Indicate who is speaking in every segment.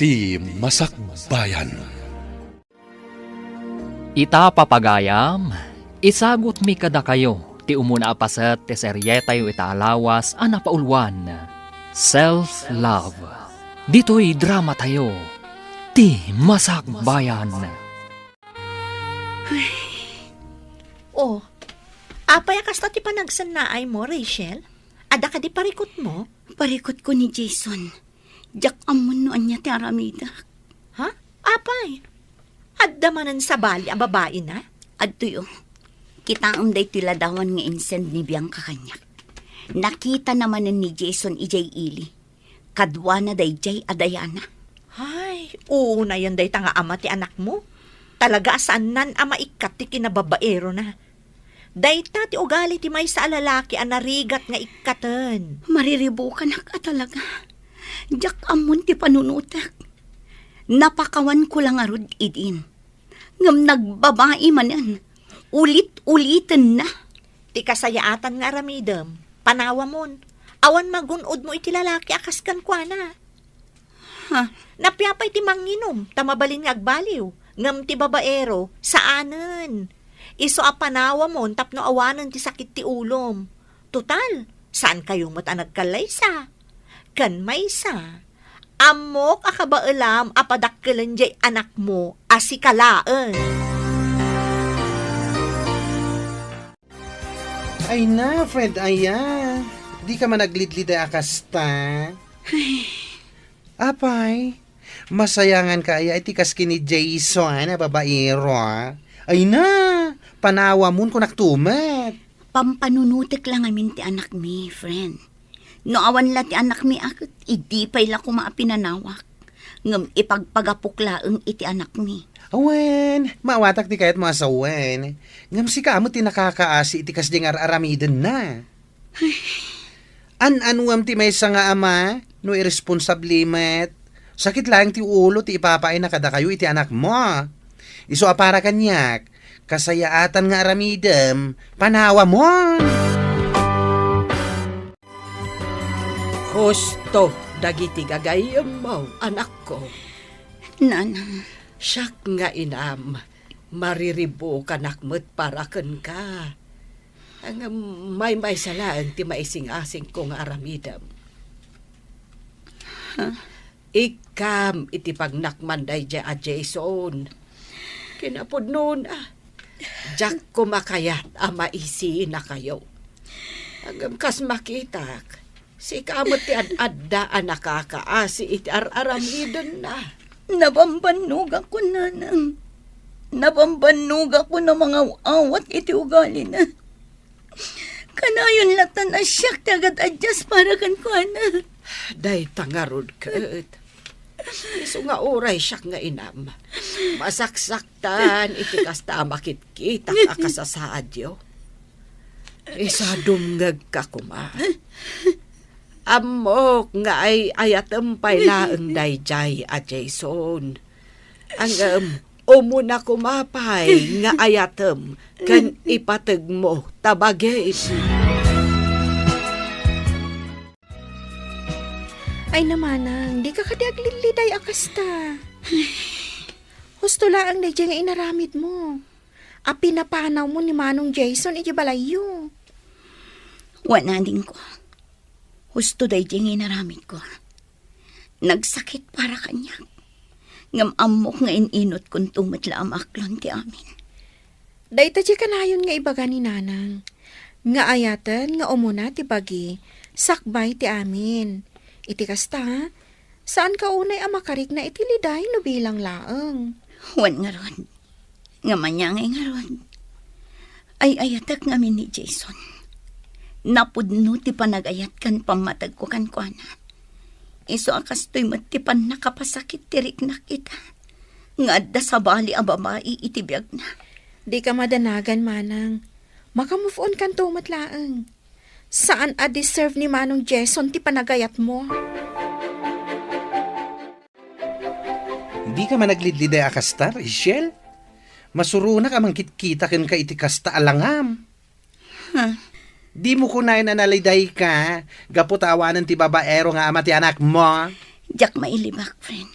Speaker 1: ti Masakbayan.
Speaker 2: Ita papagayam, isagot mi kada kayo, ti umuna apaset ti serye tayo itaalawas ang napaulwan. Self-love. Dito'y drama tayo, ti Masakbayan.
Speaker 3: Oh, apay akas ti panagsannaay mo, Rachel? Ada ka di parikot mo?
Speaker 4: Parikot ko ni Jason. Jak amon noon niya ti Aramida.
Speaker 3: Ha? Apay? Adda manan sa bali ang babae na?
Speaker 4: Adto yo. Kita ang day tiladawan nga insend ni Bianca kanyak. Nakita naman ni Jason ijay ili. Kadwa na day jay adayana.
Speaker 3: Ay, oo na yan day tanga ama ti anak mo. Talaga saan nan ama ikat ti kinababaero na. Dayta ti ugali ti may sa alalaki ang narigat nga ikatan.
Speaker 4: Mariribo ka na ka talaga. Jak amon ti panunutak. Napakawan ko lang arod idin. Ngam nagbabae man yan. Ulit-ulitin na.
Speaker 3: Ti kasayaatan nga ramidem. Panawa mon. Awan magunod mo iti lalaki akas kan kwa na.
Speaker 4: Ha?
Speaker 3: Napyapay ti manginom. Tamabalin nga agbaliw. Ngam ti babaero. Saanen? Iso a panawa mon tapno awanan ti sakit ti ulom. Total, saan kayo mata nagkalaysa? Kan maysa. Amok akabaalam apadakkelan jay anak mo asikalaan.
Speaker 5: Ay na, Fred, aya. Di ka man naglidlid ay akasta. Apay, masayangan ka aya itikas kini Jason na babaero. Ay na, panawa mun ko naktumat.
Speaker 4: Pampanunutik lang amin ti anak mi, friend. No awan la ti anak mi akit, idipay la ko maapinanawak. Ngam ipagpagapuklaeng iti anak mi.
Speaker 5: Awen, maawatak di kayat mga sawen. Ngam si kamo ti nakakaasi itikas di nga aramiden na. An-anuam ti may nga ama, no irresponsablimet. Sakit lang ti ulo ti ipapain na kada kayo iti anak mo. Iso apara kanyak, kasayaatan nga aramidem, panawa mo.
Speaker 6: Husto, dagiti gagayam mo, anak ko.
Speaker 4: Nanang,
Speaker 6: Siyak nga inam, mariribo kanakmet para ken ka. Ang may salaan ti maising-asing ko nga aramidam. Ikam iti pagnakmanday dya a Jason. Kinapod noon Jack kumakayat maisi na kayo. Hanggang kas makitak, si kamot ti ad-addaan nakakaasi iti aramidan na.
Speaker 4: nabambanog ako, nanang. Nabambanog ako ng mga awat iti ugali na. Kanayon latan na siyak tagad adjust para kan ko na.
Speaker 6: Day tangarod kat. Iso nga oray siyak nga inam. Masaksaktan iti kasta makit-kita akasasaadyo. Isa dumngag ka kuma. Amok nga ay ayatampay laeng dayjay a Jason. Ang umuna kumapay nga ayatem kan ipateg mo tabagay.
Speaker 7: Ay namanang, di ka kadiagliliday akasta. Husto laang na nga inaramid mo. A pinapanaw mo ni Manong Jason iti balayo.
Speaker 4: Wala din ko. Husto day diyang inaramid ko. Nagsakit para kanya. Ngam amok nga ininot kung tumatla ang aklon ti amin.
Speaker 7: Dayta di kanayon nga ibaga ni Nanang. Nga ayatan nga umuna ti bagi, sakbay ti amin. Iti kasta, saan ka unay amakarik na itiliday no bilang laeng?
Speaker 4: Wan nga ron. Nga manyangay nga ron. Ay ayatak ngamin ni Jason. Napudno ti panagayat kan pamatag ko kan kuana. Iso akas to'y matipan nakapasakit tirik na kita. Nga adda sa bali a babae itibiyag na.
Speaker 7: Di ka madanagan, Manang. Maka-move on kan tumat laeng. Saan deserve ni Manong Jason ti panagayat mo?
Speaker 5: Hindi ka man naglidliday akasta, Rachel? Masuruna ka man kitkita ken ka iti kasta alangam. Di mo kunain na naliday ka, gaputawanan ti babaero nga ama ti anak mo.
Speaker 4: Diyak mailibak, friend.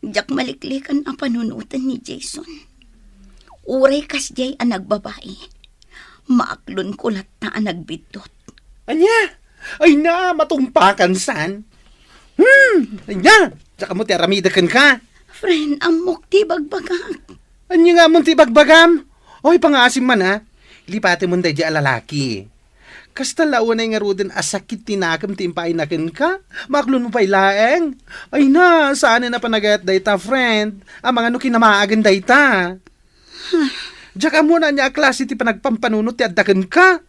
Speaker 4: Jak maliklikan ang panunutan ni Jason. Uray kas jay ang nagbabae. Maaklon kulat na ang nagbitot.
Speaker 5: Anya? Ay na, matumpakan san. Anya? Tsaka mo ti aramidakan ka.
Speaker 4: Friend, amok ti bagbagak.
Speaker 5: Anya nga mo ti bagbagam? Oy, pangasim man ha. Lipate mo di lalaki. Kasta launay nga ruden asakit tinakam timpay nakin ka. Maklon mo pa'y laeng. Ay na, saan na panagayat dayta, friend? Ang mga no kinamaagan dayta. Diyak mo na niya klase ti panagpampanunot ti addakan ka.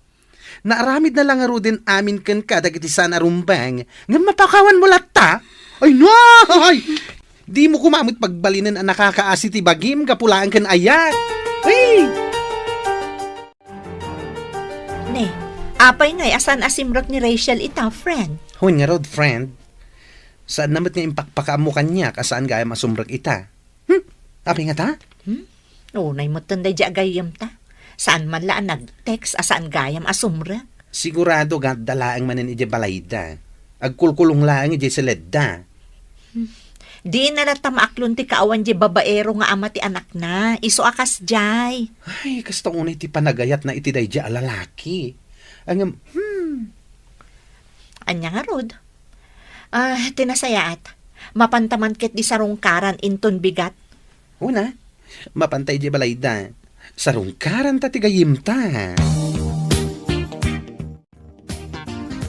Speaker 5: Naaramid na lang nga ruden amin kan ka dagiti sana rumbang. Nga mapakawan mo latta. Ay no! Ay! Di mo kumamot pagbalinan ang nakakaasi ti bagim kapulaan kan ayat. Ay!
Speaker 3: Ne, apay ngay asan asimrot ni Rachel ita, friend.
Speaker 5: Hun nga rod, friend. Saan namat nga impakpakaam mo kanya kasaan gaya masumrag ita? Apay nga ta?
Speaker 3: Unay mo tanday di agayam ta. Saan man laan nag-text asaan gayam asumra.
Speaker 5: Sigurado dalaang manin ije balayda. Agkulkulong lang ije seledda.
Speaker 3: Di na natamaklon ti kaawan di babaero nga ama ti anak na. Iso akas jay.
Speaker 5: Ay, kastong unay ti panagayat na iti day a lalaki. Ang,
Speaker 3: Anya nga rod. Tinasayaat. Mapantaman ket di sarungkaran inton bigat.
Speaker 5: una, mapantay ije balayda. Sarungkaran ta ti gayim ta.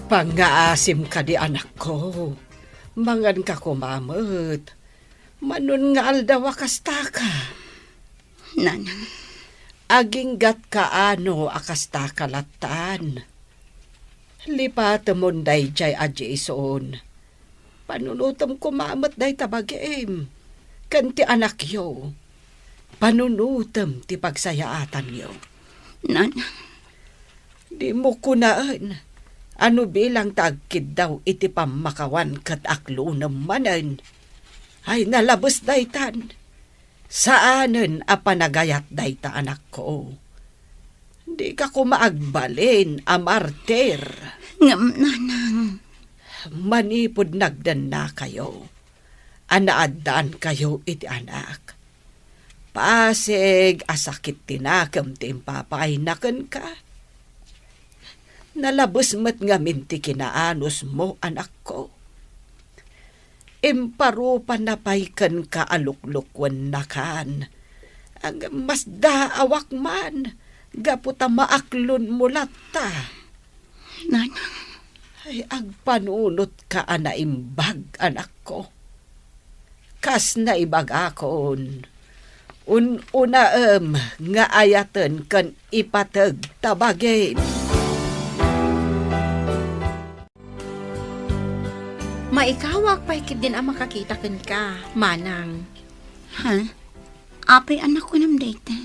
Speaker 6: Pangaasim ka di anak ko. Mangan ka kumamot. Manun nga aldaw akasta ka.
Speaker 4: Nanang,
Speaker 6: Aging gat kaano akasta kalatan. Lipat mo day jay a Jason. Panunutam kumamot day tabagim. Kanti anak yo. Panunutam ti pagsayaatan yo.
Speaker 4: nanang,
Speaker 6: Di mo kunaan. Ano bilang tagkid daw iti pamakawan kat aklo namanan. Ay nalabos daytan. Saanen a panagayat dayta anak ko. Di ka kumaagbalin a martir.
Speaker 4: nanang,
Speaker 6: Manipod nagdan na kayo. Anaadaan kayo iti anak. Pasig asakit tinakam timpapay naken ka. Nalabos mat nga minti kinaanos mo, anak ko. Imparupan na paykan ka aluklukwan na kan. Ang mas daawak man, gaputa maaklon mo lata.
Speaker 4: nanang,
Speaker 6: Ay agpanunot ka anaimbag, anak ko. Kas na ibag akon. Una nga ayaten kan ipatag tabagin.
Speaker 7: Maikawak pa ikit din ang makakita ken ka, manang.
Speaker 4: ha? Apay anak ko nam dayta.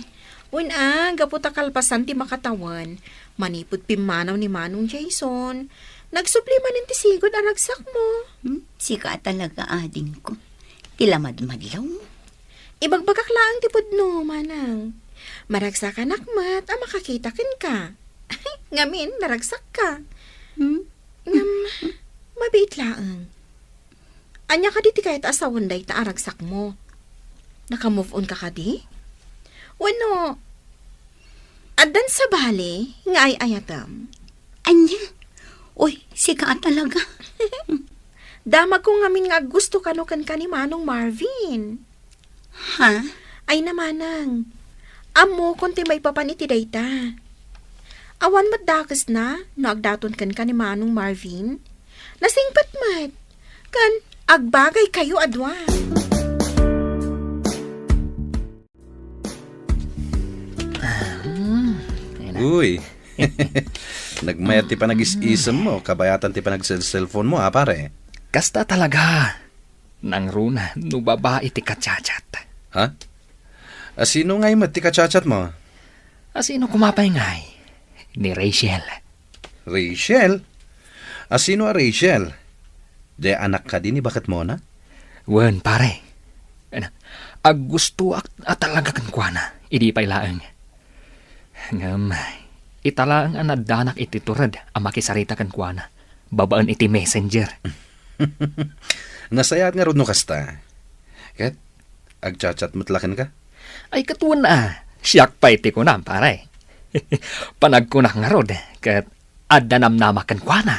Speaker 7: Una, gaputa kalpasan ti makatawan. Manipod pimanaw ni Manong Jason. Nagsupli manin ti sigod aragsak mo.
Speaker 4: Sika talaga ading ko. Tilamad-madlaw.
Speaker 7: Ibagbagak lang ti pudno, manang. Maragsak ka nakmat, ang makakita ken ka. Ngamin, naragsak ka. Ngam, mabait laang. Anya ka di ti kahit asawan day ta aragsak mo. Naka-move on ka ka di? Wano, adan sa bali, nga ay ayatam.
Speaker 4: Anya? Uy, sika talaga.
Speaker 7: Damag ko ngamin nga gusto kanukan ka ni Manong Marvin.
Speaker 4: Ha?
Speaker 7: Ay namanang, amo konti may papaniti dayta. Awan matdakas na, naagdaton kan ka ni Manong Marvin. Nasingpat mat, kan agbagay kayo adwa.
Speaker 5: Uy. Nagmayat ti pa nag-is-isam mo, kabayatan ti pa nag-cellphone mo, ha, pare?
Speaker 2: Kasta talaga. Nang runa, no babae ti kacachat.
Speaker 5: Ha? Sino ngay mat ti kachat mo?
Speaker 2: Asino kumapay ngay? Ni Rachel.
Speaker 5: Rachel? Sino a Rachel? De anak ka din ni bakit mo na?
Speaker 2: Wen, pare. Ag gusto at talaga kan kuana. Idi pa'y laang. Ngam, italaang anadanak iti turad ang makisarita kan kuana. Babaan iti messenger.
Speaker 5: Nasayat nga ron no kasta. Kat Agchat-chat mutlakan ka?
Speaker 2: Ay katuan na, siyak pa iti ko na, pare. Panagkunak nga rod, kat adda namnamakan kwa na.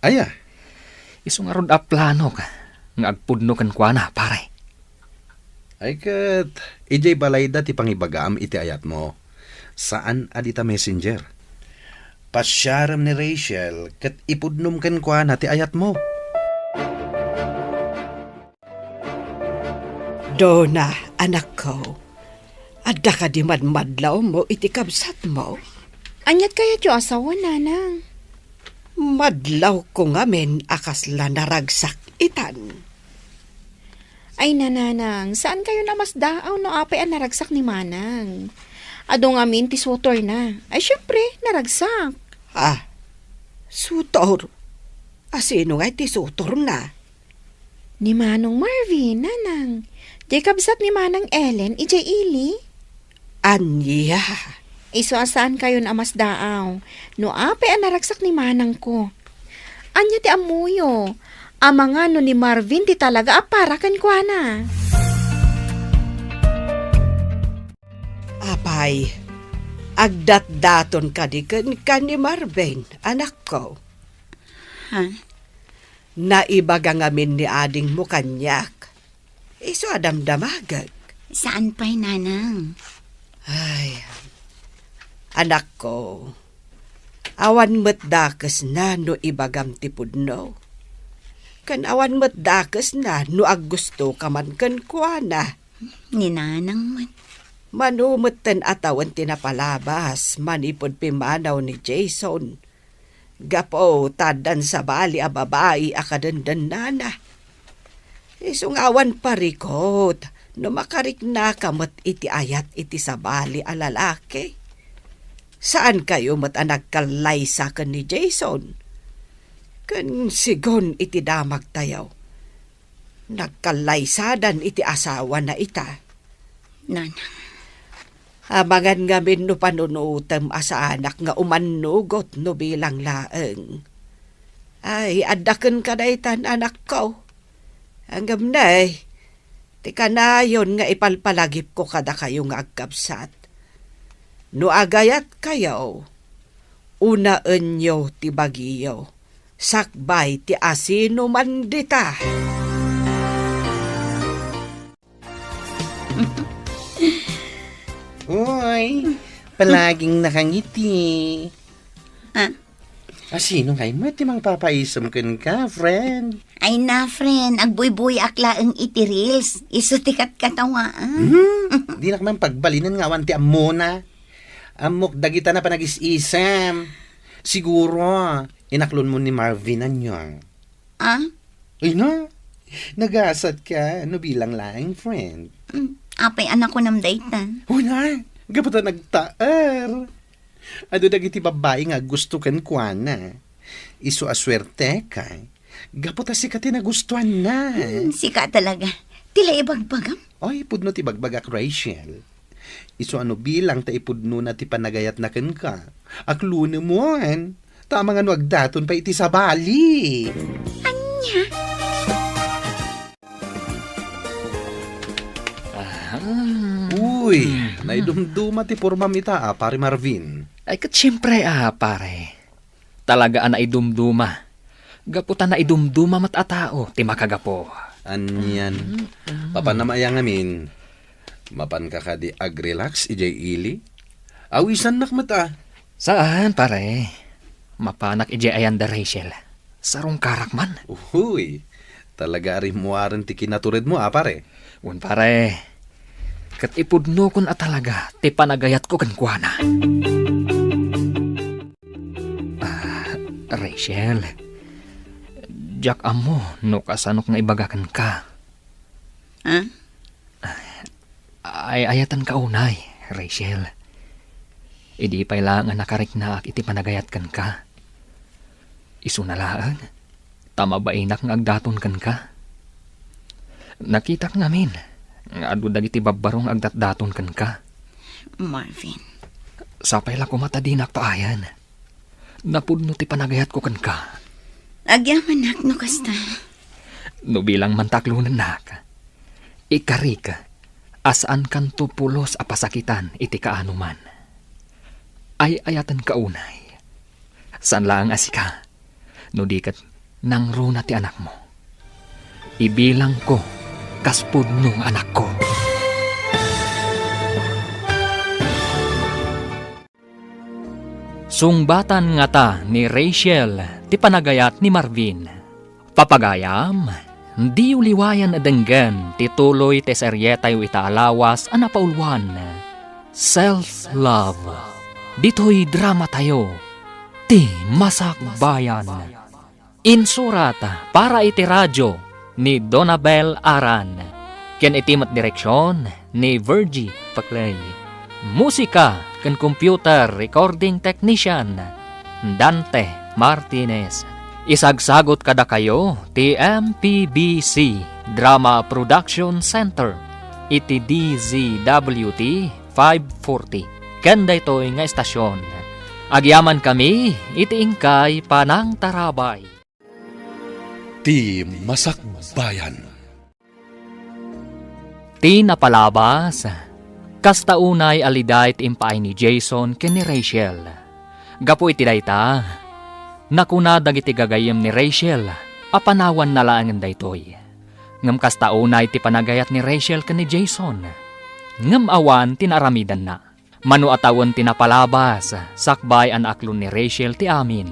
Speaker 5: Aya,
Speaker 2: Isu nga rod a plano ka, nga agpudno kan kwa na, pare.
Speaker 5: ay kat, ijay balayda ti pangibagaam iti ayat mo. Saan adita messenger? Pasyaram ni Rachel, kat ipudnom kan kwa na ti ayat mo.
Speaker 6: Dona, anak ko. Adda ka di madmadlaw mo iti kabsat mo.
Speaker 7: Anyat kaya ti asawa, nanang.
Speaker 6: Madlaw ko ngamin akasla naragsak itan.
Speaker 7: Ay, nananang, saan kayo namasdaaw no apay ang naragsak ni Manang? Ado ngamin ti sutor na. Ay, syempre, naragsak.
Speaker 6: Ah, sutor. Asino nga iti sutor na?
Speaker 7: Ni Manong Marvin, nanang. Di kabsat ni Manang Ellen, ijay ili.
Speaker 6: Anya.
Speaker 7: Iso asaan kayo namasdaaw? No apay ang naragsak ni Manang ko. Anya ti amuyo. Ama nga no ni Marvin ti talaga aparakan kwa na.
Speaker 6: Apay, agdat-daton ka di ka ni Marvin, anak ko.
Speaker 4: Ha?
Speaker 6: Naibaga ngamin ni ading mo kanyak. Iso adam damagag.
Speaker 4: Saan pa'y nanang?
Speaker 6: Ay, anak ko. Awan mo't dakas na no ibagam ti pudno. Kan awan mo't dakas na no aggusto ka man kan kuana.
Speaker 4: Ni nanang man.
Speaker 6: Manumot ten atawan tinapalabas, manipod pimanaw ni Jason. Gapo, tadan sa bali a babae akadandan nana. Isungawan parikot, no makarik na kamot iti ayat iti sa bali a lalaki. Saan kayo mat nagkalay sa kan ni Jason? Kan sigon iti damag tayaw. Nagkalaysadan iti asawa na ita.
Speaker 4: Nanang.
Speaker 6: Amangan ngamin no panunutem asa anak nga umanugot no bilang laeng. Ay, adaken ka na itan anak ko. Hanggang na ti kanayon nga ipalpalagip ko kada kayo nga agkabsat. No agayat kayo, unaan nyo ti bagiyo, sakbay ti asino man dita.
Speaker 5: Uy, palaging nakangiti.
Speaker 4: Ah,
Speaker 5: Sino ngay mo ti mang papaisam ka, friend?
Speaker 4: ay na, friend. Agbuy-buy akla ang iti reels. Iso tikat katawaan.
Speaker 5: Di na kaman pagbalinan nga awan ti amona. Amok dagita na panag-isisam. Siguro, inaklon mo ni Marvin anyong.
Speaker 4: Ah?
Speaker 5: Ay na, nagasat ka. Ano bilang laing, friend?
Speaker 4: Apay anak ko nam daytan.
Speaker 5: Uy na, gapata nagtaar. Ado dagiti babae nga gusto kan kuana. Iso aswerte ka. Gapata si kati nagustuhan na.
Speaker 4: Sika talaga. Tila ibagbagam.
Speaker 5: Oy, pudno ti bagbagak Rachel. Iso ano bilang ta ipudno na ti panagayat na ken ka. Akluno mo an. Tama nga no agdaton pa iti sa bali. Uy, naidumduma ti pormam ita pare Marvin.
Speaker 2: Ay kat siyempre pare. Talaga na idumduma. Gaputan na idumduma mat atao, ti makagapo.
Speaker 5: Anyan. Papanamaya ngamin. Mapan ka di agrelax ijay ili. Awisan nak mata.
Speaker 2: Saan pare? Mapanak ije ayan da Rachel. Sarong karakman.
Speaker 5: Uy, talaga rin mo aran ti kinaturid mo pare.
Speaker 2: Un pare. Kat ipudno kun talaga, ti panagayat ko kan kuana. Rachel, jak amo, no kasanok nga ibagakan ka.
Speaker 4: Ha?
Speaker 2: Ay ayatan ka unay, Rachel. Idi pa'y lang nakarik na iti panagayat kan ka. Isu na lang, tama ba inak nga agdaton kan ka? Nakita ka ngamin, nga adu dagiti babbarong agdatdaton kan ka.
Speaker 4: Marvin.
Speaker 2: Sapay la kumata di nakpaayan. Napudno ti panagayat ko kan ka.
Speaker 4: Agyaman nak no kasta.
Speaker 2: No bilang mantaklunan nak. Ikari ka. Asaan kan tupulos a pasakitan iti kaanuman. Ay ayatan kaunay. San lang asika, no di kat nang runa ti anak mo. Ibilang ko, kaspud nung anak ko. Sungbatan nga ta ni Rachel, ti panagayat ni Marvin. Papagayam, di uliwayan adenggan ti tuloy ti seryetay itaalawas a napaulwan. Self-love. Dito'y drama tayo. Ti Masakbayan. Insurat para iti radyo ni Donabel Aran. Ken itimat direksyon ni Virgie Paclay. Musika ken computer recording technician Dante Martinez. Isagsagot kada kayo ti MPBC Drama Production Center iti DZWT 540. Kanda ito'y nga estasyon. Agyaman kami iti ingkay Panang Tarabay.
Speaker 1: Ti Masakbayan.
Speaker 2: Ti napalabas, kasta unay aliday ti impay ni Jason ken ni Rachel. Gapo iti dayta, nakuna dagiti gagayem ni Rachel, apanawan na laangan daytoy. Ngem kasta unay ti panagayat ni Rachel ken ni Jason. Ngem awan tinaramidan na. Manu atawon ti napalabas, sakbay an aklon ni Rachel ti amin.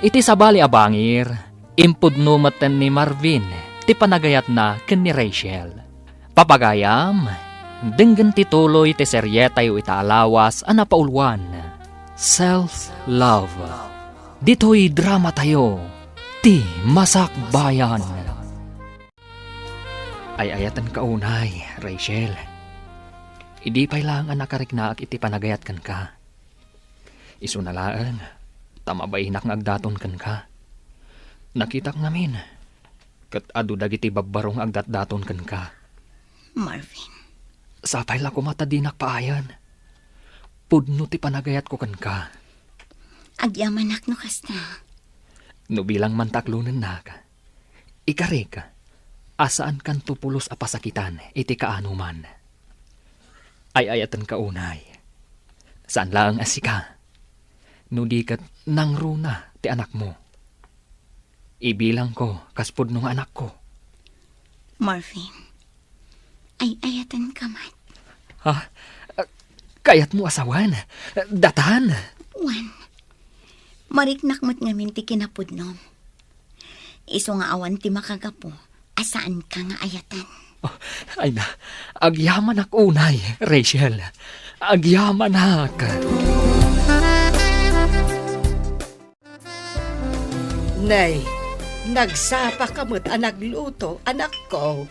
Speaker 2: Iti sabali abangir, impudno maten ni Marvin, ti panagayat na ken ni Rachel. Papagayam, denggen tituloy ti seryetay itaalawas a napaulwan. Self-love. Dito'y drama tayo. Ti Masakbayan. Ay ayatan kaunay, Rachel. Idi pa'y lang ang nakariknaak iti panagayat kan ka. Isunalaan, tamabainak ng agdaton kan ka. Nakitak ngamin, kat adu dagiti babbarong agdat-daton kan ka.
Speaker 4: Marvin,
Speaker 2: Sapay la kumatadinak paayan. Pudno ti panagayat ko kan ka.
Speaker 4: agyamanak no kasta.
Speaker 2: No bilang mantaklunan na ka. Ikarik, asaan kan tupulos a pasakitan iti kaanuman. Ay ayatan kaunay. Saan lang asika? No di kat nang runa ti anak mo. Ibilang ko kaspud nung anak ko.
Speaker 4: Marvin, ay ayatan ka man.
Speaker 2: Ha? Kayat mo asawan? Datan?
Speaker 4: Wan, mariknak mo't ngamin ti kinapudnom. Iso nga awan ti makagapo, asaan ka nga ayatan?
Speaker 2: Ay na, agyaman ak unay, Rachel. Agyaman ak.
Speaker 6: Nay, nagsapa ka mo't nagluto, anak ko.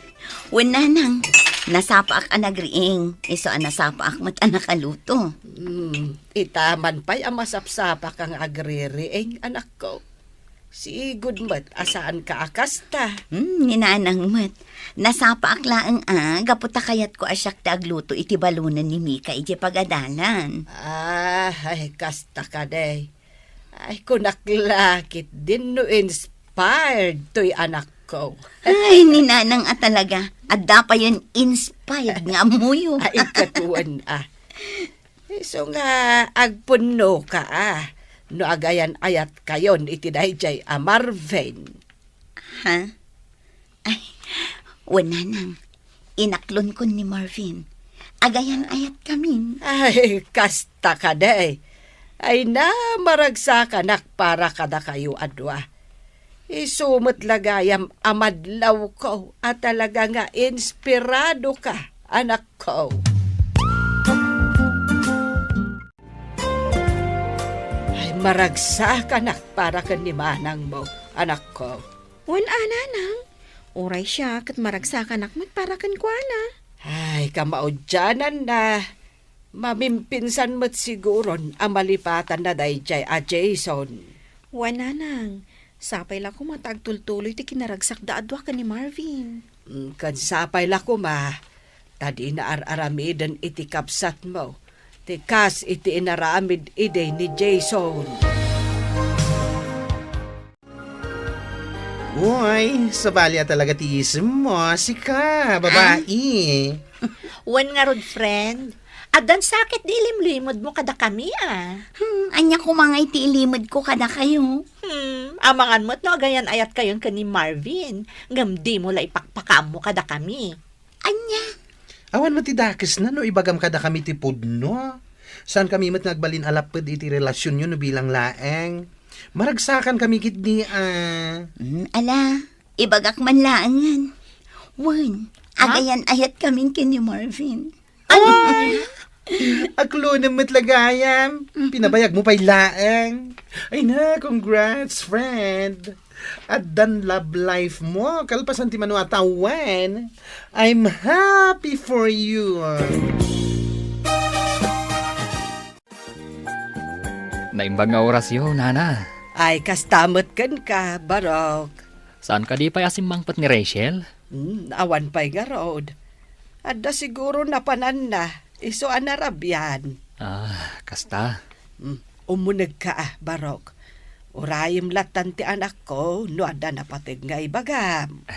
Speaker 4: Wala nang, nasapaak anagriing, iso nasapaak mo't anakaluto.
Speaker 6: Itaman pa'y amasapsapa kang agririing, anak ko. Si good mat, asaan ka akasta?
Speaker 4: Ninanang mo't, nasapaak laang gaputa kayat ko asyak ta agluto iti balunan ni Mika iti pagadanan.
Speaker 6: Ay, kasta ka day. Ay, kunaklakit din no inspired to'y anak ko.
Speaker 4: Ay, ninanang talaga, adda pa yun inspired nga muyo.
Speaker 6: Ay, katuan So nga, agpuno ka no agayan ayat kayon iti dayjay Marvin.
Speaker 4: Ha? Ay, wala nang. Inaklon ko ni Marvin. Agayan ayat kami.
Speaker 6: Ay, kasta ka day. Ay na, maragsa ka nak para kada kayo adwa. Isumot lagayam amadlaw ko at talaga nga inspirado ka, anak ko. Ay, maragsa ka nak para kanimanang mo, anak ko.
Speaker 7: Wan ananang. Uray siya kat maragsakan akmat para kan kuana.
Speaker 6: Ay, kamaudyanan na. Mamimpinsan mo't siguron ang malipatan na dayjay Jason.
Speaker 7: Wan nanang. Sapay la ko matagtultuloy ti kinaragsak da adwa ka ni Marvin.
Speaker 6: Kan sapay la ko ma. Tadi na aramidan iti kapsat mo. Tikas iti inaramid ide ni Jason.
Speaker 5: Uy, sabali talaga ti isip mo. Sika, babae.
Speaker 3: Wan nga rod, friend. Adan sakit di ilimlimod mo kada kami, ah.
Speaker 4: Anya ko mga iti ilimod ko kada kayo.
Speaker 3: Amangan mo't no, agayan ayat kayon ka ni Marvin. Ngam di mo la ipakpakam mo kada kami.
Speaker 4: Anya?
Speaker 5: Awan matidakis na no, ibagam kada kami ti pudno. Saan kami mat nagbalin alapad iti relasyon nyo no bilang laeng. Maragsakan kami kitni,
Speaker 4: Ala, ibagak man laangan. Wan, agayan ayat kaming kini Marvin.
Speaker 5: Aklo na matlagayam. Pinabayag mo pa'y laeng. Ay na, congrats, friend. At dan love life mo. Kalpasan ti manu atawan. I'm happy for you.
Speaker 2: Naimbag nga orasyon, Nana.
Speaker 6: Ay, kastamot kan ka, Barok.
Speaker 2: Saan ka di pa asimbangpat ni Rachel?
Speaker 6: Awan pa'y nga road. Adda siguro napanan na. Iso anarabyan.
Speaker 2: Kasta.
Speaker 6: Umunag ka Barok. Urayim latan ti anak ko, no adda napatig nga ibagam.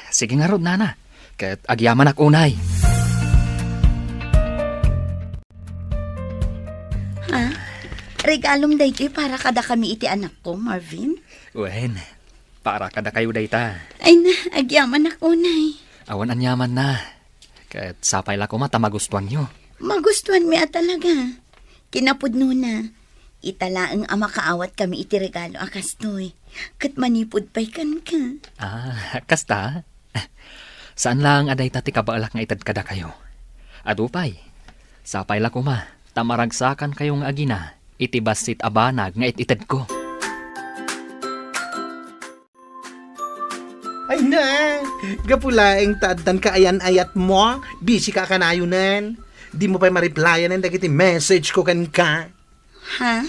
Speaker 2: Sige nga rod, Nana. Kat agyaman ak unay.
Speaker 4: Ha? Regalong dayti para kada kami iti anak ko, Marvin?
Speaker 2: Wen, para kada kayo dayta.
Speaker 4: Ay na, agyaman ako nay.
Speaker 2: Awan anyaman na. Kat sapay la ko mata magustuhan nyo.
Speaker 4: Magustuhan mi talaga. Kinapudno na. Italaang ama kaawat kami iti regalo akastoy. Kat manipod pa'y kan ka.
Speaker 2: Kasta. Saan lang aday tati kabaalak nga itad kada kayo? Adupay, sapay la ko ma, tamaragsakan kayong agina, itibasit abanag nga ititad ko.
Speaker 5: Ay na, gapulaeng taaddan ka ayan-ayat mo. Busy ka kanayunan. Di mo pa'y ma-replyan ang dagiti message ko kan ka.
Speaker 4: Ha?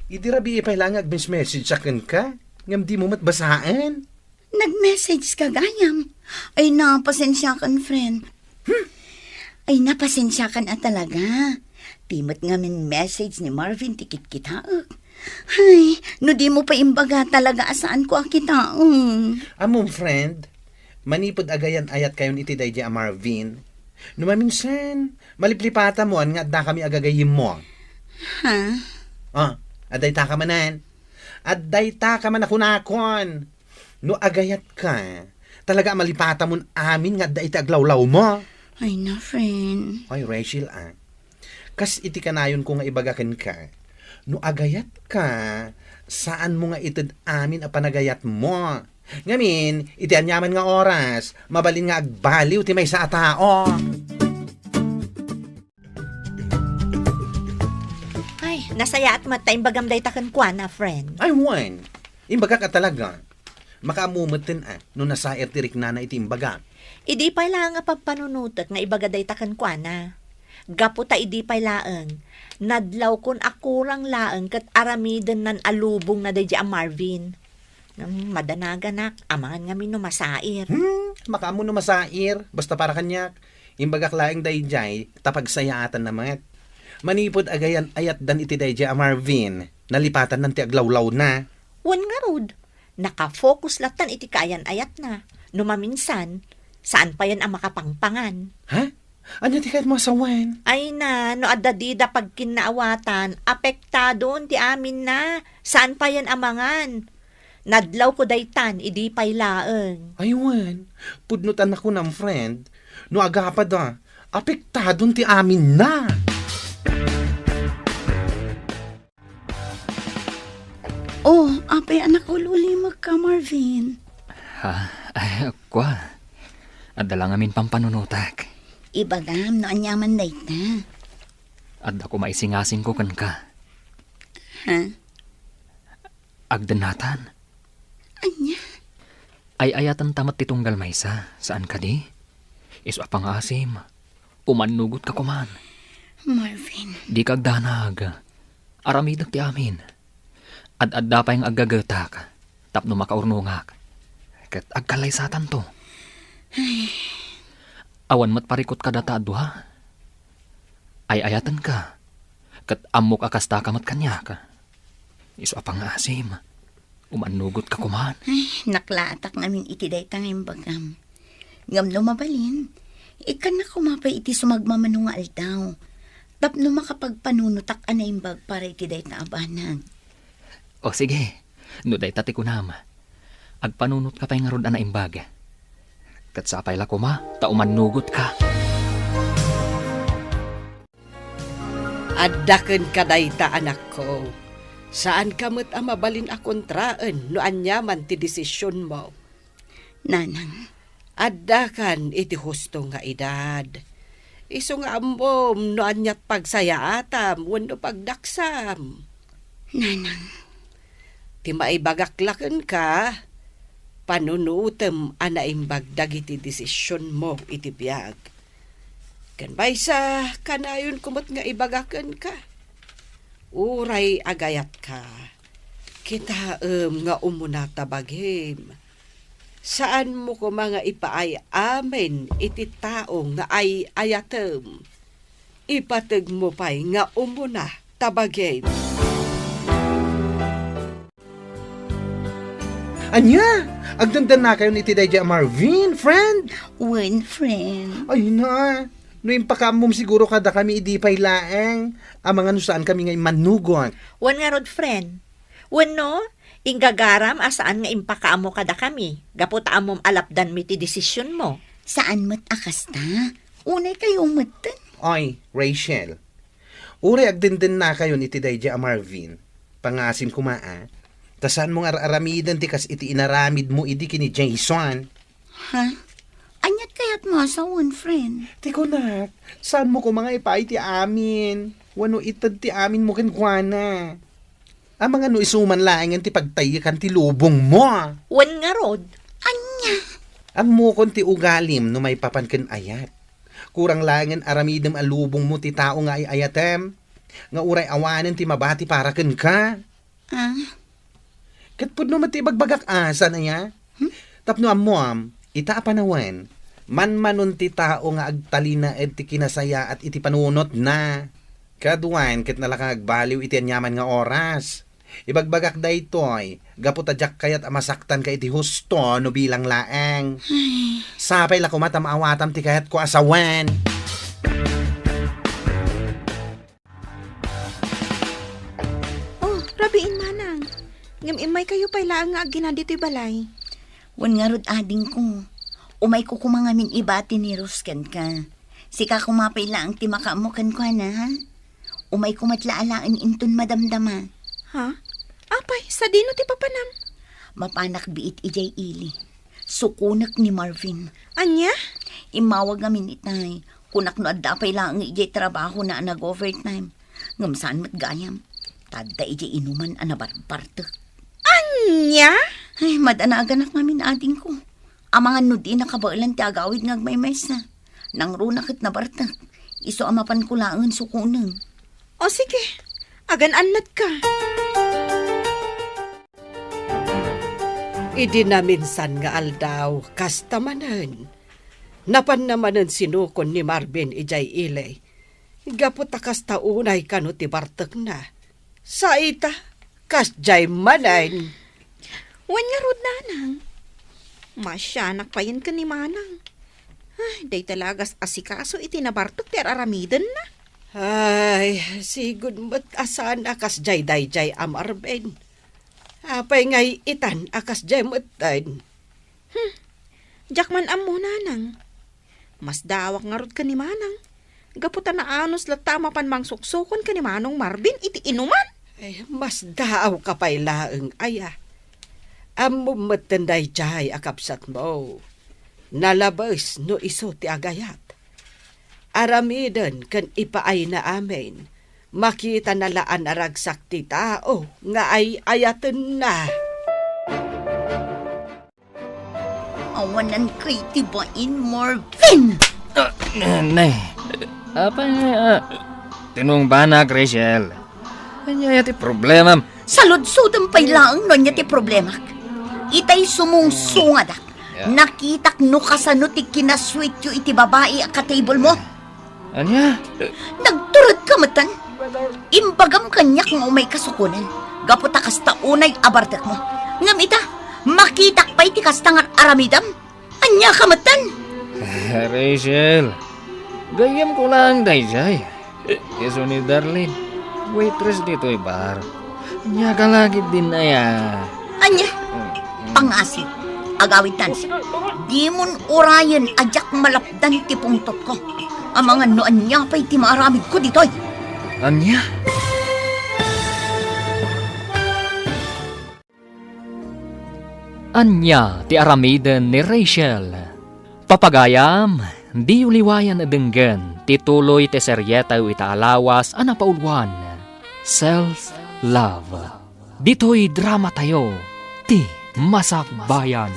Speaker 5: Idirabi ipay lang message sa kan ka. Ngam di mo matbasaan.
Speaker 4: Nag-message ka gayam. Ay na, pasensya kan, friend. Ay na, pasensya kan talaga. Timot nga min message ni Marvin tikit kita. Ay, no di mo pa imbaga talaga asaan ko akita.
Speaker 5: Among friend, manipod agayan ayat kayon iti daydi a Marvin. Numaminsan, maliplipata mo nga adda kami agagayim mo.
Speaker 4: Ha?
Speaker 5: Aday ta ka manan. Aday ta ka man akunakon. No agayat ka, talaga malipata mo amin nga adda iti aglawlaw mo.
Speaker 4: Ay na, friend.
Speaker 5: Ay, Rachel, kas iti kanayon ko nga ibagakan ka. No agayat ka, saan mo nga itid amin a panagayat mo? Ngamin, iti anyaman nga oras, mabalin nga agbaliw ti may sa tao.
Speaker 3: Ay, nasaya at matay bagam day takan kwa na, friend.
Speaker 5: Ay, wan. Imbaga ka talaga. Makaamumutin no nasair tirik na iti imbaga.
Speaker 3: Idi pa'y lang nga pagpanunutot nga ibagaday takan kwa na. Gapo ta idi pa'y laeng. Nadlaw kon akurang laeng kat aramiden nan alubong na day a Marvin. Madanaganak, amangan nga masair.
Speaker 5: Makaamu no masair, basta para kanyak. Imbagak laeng dayjay, tapagsayaatan naman. Manipod agayan ayat dan iti dayjay a Marvin. Nalipatan ng ti aglawlaw na.
Speaker 3: Wan nga rod. Nakafocus latan iti kayan ayat na. Numaminsan, saan pa yan ang makapangpangan?
Speaker 5: Ha? Anya ti kahit mo asawan?
Speaker 3: Ay na, no adadida pag kinaawatan, apektado ti amin na. Saan pa yan amangan? Nadlaw ko daytan, idi pa'y laeng.
Speaker 5: Aywan, pudnutan ako ng friend. No agapad apektadon ti amin na.
Speaker 4: Oh, apay anak ko lulimag ka, Marvin.
Speaker 2: Kwa. Adala ngamin pampanunutak.
Speaker 4: Ibagam no anyaman dayta.
Speaker 2: Adda ko maisingasing ko kan ka.
Speaker 4: Ha?
Speaker 2: Agdanatan.
Speaker 4: Anya?
Speaker 2: Ay ayatan tamat titunggal maysa. Saan ka di? Iso apang asim. Umanugot ka kuman.
Speaker 4: Marvin.
Speaker 2: Di kagdanag. Aramidag ti amin. Ad-adda pa yung agagatak. Tapno makaurnungak. Kat agkalay satan to. Awan mat parikot ka data adwa. Ay ayatan ka. Kat amok akasta ka mat kanya ka. Iso apang asim. Umanugot ka kuman.
Speaker 4: Ay, naklatak namin iti dayta ngayong bagam. Ngam no mabalin. Ikan na kumapay iti sumagmamano nga aldaw. Tapno makapagpanunutak anaimbag para iti day na abanag.
Speaker 2: O sige, no day tati ko nama. Agpanunot ka pa'y nga rod na imbag. Katsapay la ko ma, taumanugot ka.
Speaker 6: Addaken ka dayta anak ko. Saan ka mo't mabalin a kontraan no anyaman ti desisyon mo?
Speaker 4: Nanang,
Speaker 6: Addakan iti husto nga edad. Iso nga ambom no anyat pagsayatam wenno pagdaksam.
Speaker 4: nanang,
Speaker 6: Ti maibagaklaken ka, panunutem anaimbag dagiti desisyon mo iti biyag. Kan baysa kanayon kumot nga ibagaken ka. Uray agayat ka. Kitaem nga umuna tabagim. Saan mo ko mga ipaay amen iti tao nga ay ayatem. Ipateg mo pa'y nga umuna tabagim.
Speaker 5: Anya, agdandan na kayo ni Tidaya Marvin, friend.
Speaker 4: one friend.
Speaker 5: Ay na, no impakam siguro kada kami idipay laeng. Ang mga nusaan kami ngay manugon.
Speaker 3: Wan nga rod, friend. Wan no, inggagaram asaan nga impakaamo kada kami. Gaputa amom alapdan mi ti desisyon mo.
Speaker 4: Saan mo't akasta? Unay kayo matan.
Speaker 5: Oy, Rachel. Uri agdandan na kayo ni Tidaya Marvin. Pangasim kumaa. Tasan mong aramidan ti kas iti inaramid mo idi kini Jason.
Speaker 4: Ha? Anyat kayat mo sa one friend.
Speaker 5: Tiko nak, saan mo ko mga ipay ti amin? Wano itad ti amin mo kenkwana? Ang mga no isuman laangan ti pagtayakan ti lubong mo.
Speaker 3: Wan nga rod.
Speaker 4: Anya?
Speaker 5: Ang mukon ti ugalim no may papanken ayat. Kurang langan aramidem a lubong mo ti tao nga ay ayatem. Nga uray awanen ti mabati para ken ka.
Speaker 4: Ah,
Speaker 5: Katpud no mati bagbagak asa na ya. Tapno amuam, ita apanawan. Man ti tao nga agtalina ed ti kinasaya at iti panunot na. Kaduan ket nalakag baliw iti anyaman nga oras. Ibagbagak daytoy, gaputadyak kayat amasaktan ka iti husto no bilang laeng. Sapay la kumatam awatam ti kayat ko asawan.
Speaker 7: Oh, rabiin manang. Ngam imay kayo pa'y laang nga agina dito'y balay.
Speaker 4: wan nga rod ading ko. Umay ko kumangamin iba tiniruskan ka. Sika kumapay lang ti makamukan ko na ha. Umay ko matlaalaan inton madamdama.
Speaker 7: Ha? Apay, sa dino ti papanam?
Speaker 4: Mapanak biit ijay ili. Sukunak ni Marvin.
Speaker 7: Anya?
Speaker 4: Imawag ngamin itay. Kunak no adda pay lang ijay trabaho na nag-overtime. Ngam saan mat gayam. Tadda ijay inuman anabarbartek.
Speaker 7: Anya?
Speaker 4: Ay, madanaaganak ngamin ading ko. Ang mga nudi nakabailan ti agawid ngagmaymays na. Nang runakit na bartak. Iso amapan ko laangan sukunang.
Speaker 7: O sige, agan-anat ka.
Speaker 6: Idi na minsan nga aldaw, kastamanan. Napan namanan sinukon ni Marvin ijay ilay. Gaputa kasta unay kano ti bartek na. Sa ita, kasjay manan.
Speaker 7: Wan nga rod nanang. Masyanak pa yan ka ni manang. Ay, day talagas asikaso itinabartok ti aramidan na.
Speaker 6: Ay, sigud mo't asan akas jay dayjay am Arben. Apay ngay itan akas jay mo't tan.
Speaker 7: Jakman am mo nanang. Mas dawak nga rod ka ni manang. Gaputa na anos latama pan mang suksukon ka ni manong Marvin iti inuman.
Speaker 6: Ay, mas daaw ka pa'y laeng aya. Amo mo't dayjay akapsat mo. Nalabas no iso ti agayat. Aramidan kan ipaay na amin. Makita na laan aragsak ti tao nga ay ayaten na.
Speaker 4: Awanan kay tibain, Marvin!
Speaker 2: Nay, apa tinong banak, Rachel. Anya ti problema.
Speaker 4: Salud-sudang pay laang no niya ti problema. Itay sumungsungadak. Nakitak no kasano ti kinasweet yu iti babae a ka-table mo.
Speaker 2: Anya?
Speaker 4: Nagturod ka matan. Imbagam kanyak nga umay kasukunan. Gaputa kasta unay abartek mo. Ngam ita, makitak pa iti kasta nga aramidam. Anya ka matan.
Speaker 2: Rachel, gayam ko lang, Dayjay. Iso ni Darlene, waitress dito bar. Nya ka lagi din na ya.
Speaker 4: Anya, pangasin, agawitan. Di mon orayan ajak malapdan ti pungtot ko. Ang mga noan niya pa'y ti maaramid ko ditoy.
Speaker 2: Anya? Anya ti aramiden ni Rachel. Papagayam, di uliwayan na denggan, tituloy ti seryeta itaalawas ana paulwan. Self-love. Dito'y drama tayo, ti Masakbayan.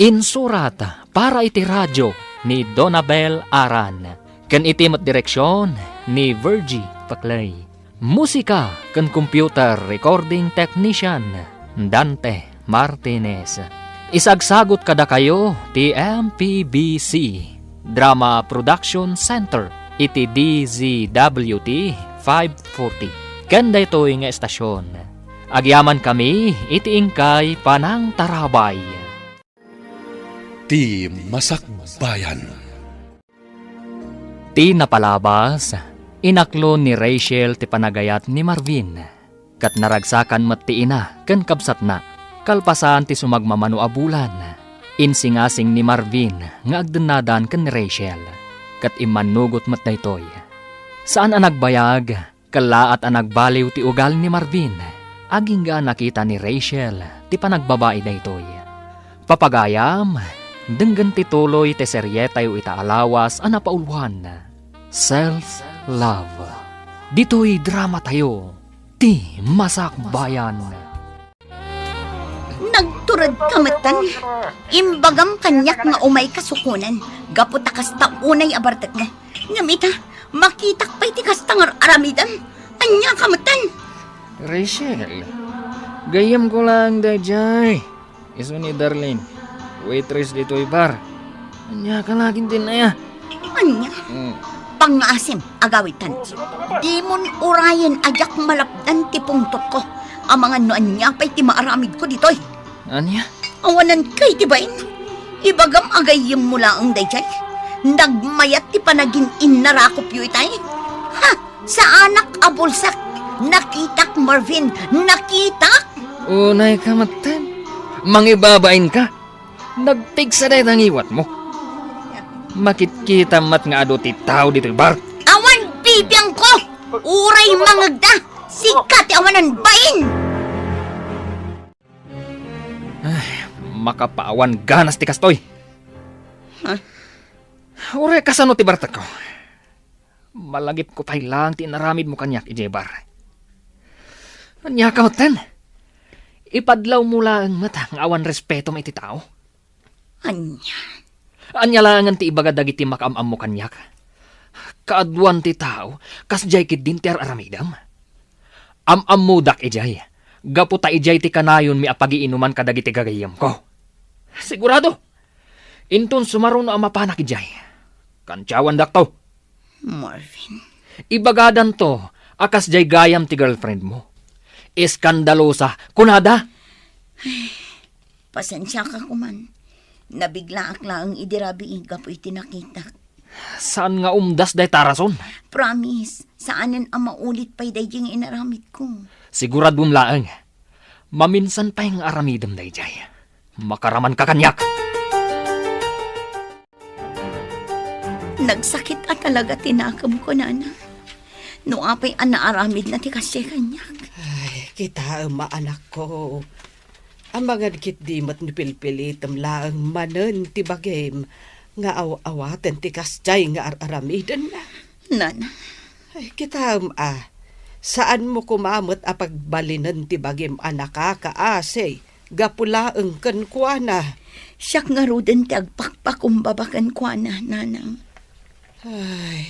Speaker 2: Insurat para iti radyo ni Donabel Aran. Ken iti direksyon ni Virgie Paclay. Musika ken computer recording technician Dante Martinez. Isagsagot kada kayo ti MPBC Drama Production Center iti DZWT 540. Kanda ito'y nga estasyon. Agyaman kami iti ingkay Panang Tarabay.
Speaker 1: Ti Masakbayan.
Speaker 2: Ti napalabas, inaklo ni Rachel ti panagayat ni Marvin. Kat naragsakan mati ina ken kabsat na. Kalpasan ti sumagmamano a bulan. Insingasing ni Marvin nga agdenadan ken ni Rachel. Kat imanugot mat daytoy. Saan ang nagbayag, kalaat ang nagbaliw ti ugal ni Marvin. Aging ga nakita ni Rachel ti panagbabae daytoy. Papagayam, denggan ti tuloy ti seryetayo itaalawas ana paulwan. Self-love. Dito'y drama tayo, ti Masakbayan.
Speaker 4: Nagturad kamatan, imbagam kanyak nga umay kasukunan, gaputa kasta unay abartak nga. Ngamita, makitak pa'y ti kastangar aramidan, anya kamatan.
Speaker 2: Rachel, gayam ko lang Dayjay. Iso ni Darlene, waitress dito'y bar. Anya ka laging din na ya.
Speaker 4: Anya, pangasim agawitan. Di mon orayan ajak malapdan ti pungtot ko. Ang mga noan niya pa'y ti maaramid ko ditoy.
Speaker 2: Anya?
Speaker 4: Awanan kay ti bain. Ibagam agayim mula ang Dayjay. Nagmayat ti panagin inarakop yu itay. Ha, sa anak abulsak. Nakitak, Marvin! Nakitak!
Speaker 2: Unay ka matan. Mangibabain ka. Nagpigsa dahi ang iwat mo. Makitkita mat nga ado ti tao dito'y bar.
Speaker 4: Awan bibiyang ko! Uray mangagda! Sikat awanan bain!
Speaker 2: Makapaawan ganas ti kastoy. Uray kasano ti barta ko. Malagip ko pa'y lang ti naramid mo kanyak ijebar. Anya ka matan. Ipadlaw mo lang mata ang awan respeto may ti tao.
Speaker 4: Anya.
Speaker 2: Anya lang ti ibagad dagiti makamam mo kanyak. Kaadwan ti tao, kasjay kid din ti aramidam. Am mudak ijay. Gaputa ijay ti kanayon mi apagiinuman kadagiti gagayam ko. Sigurado. Intun sumaron no amapanak ijay. Kantyawan dakto.
Speaker 4: Marvin.
Speaker 2: Ibagadan to, akas jay gayam ti girlfriend mo. Iskandalosa, kunada.
Speaker 4: Pasensya ka kuman. Nabigla akla ang idirabi gapo iti nakita.
Speaker 2: Saan nga umdas day tarason?
Speaker 4: Promise, saanan ang maulit pa'y dayjing inaramid ko.
Speaker 2: Siguradun laang. Maminsan pa yung aramidam dayjay. Makaraman ka kanyak.
Speaker 4: Nagsakit at talaga tinakam ko, nana. No apay anaaramid na ti kasya kanyak.
Speaker 6: Ay, kita maanak ko. Ang mga kit di mat nipilpilitam lang manen ti bagim nga awatan ti kasjay nga aramidan na.
Speaker 4: Nana.
Speaker 6: Ay, kita saan mo kumamot a pagbalinan ti bagim anaka kaasay gapulaeng kankwana.
Speaker 4: Siyak nga ruden ti agpakpakumbabakan kwa na, nanang.
Speaker 6: Ay,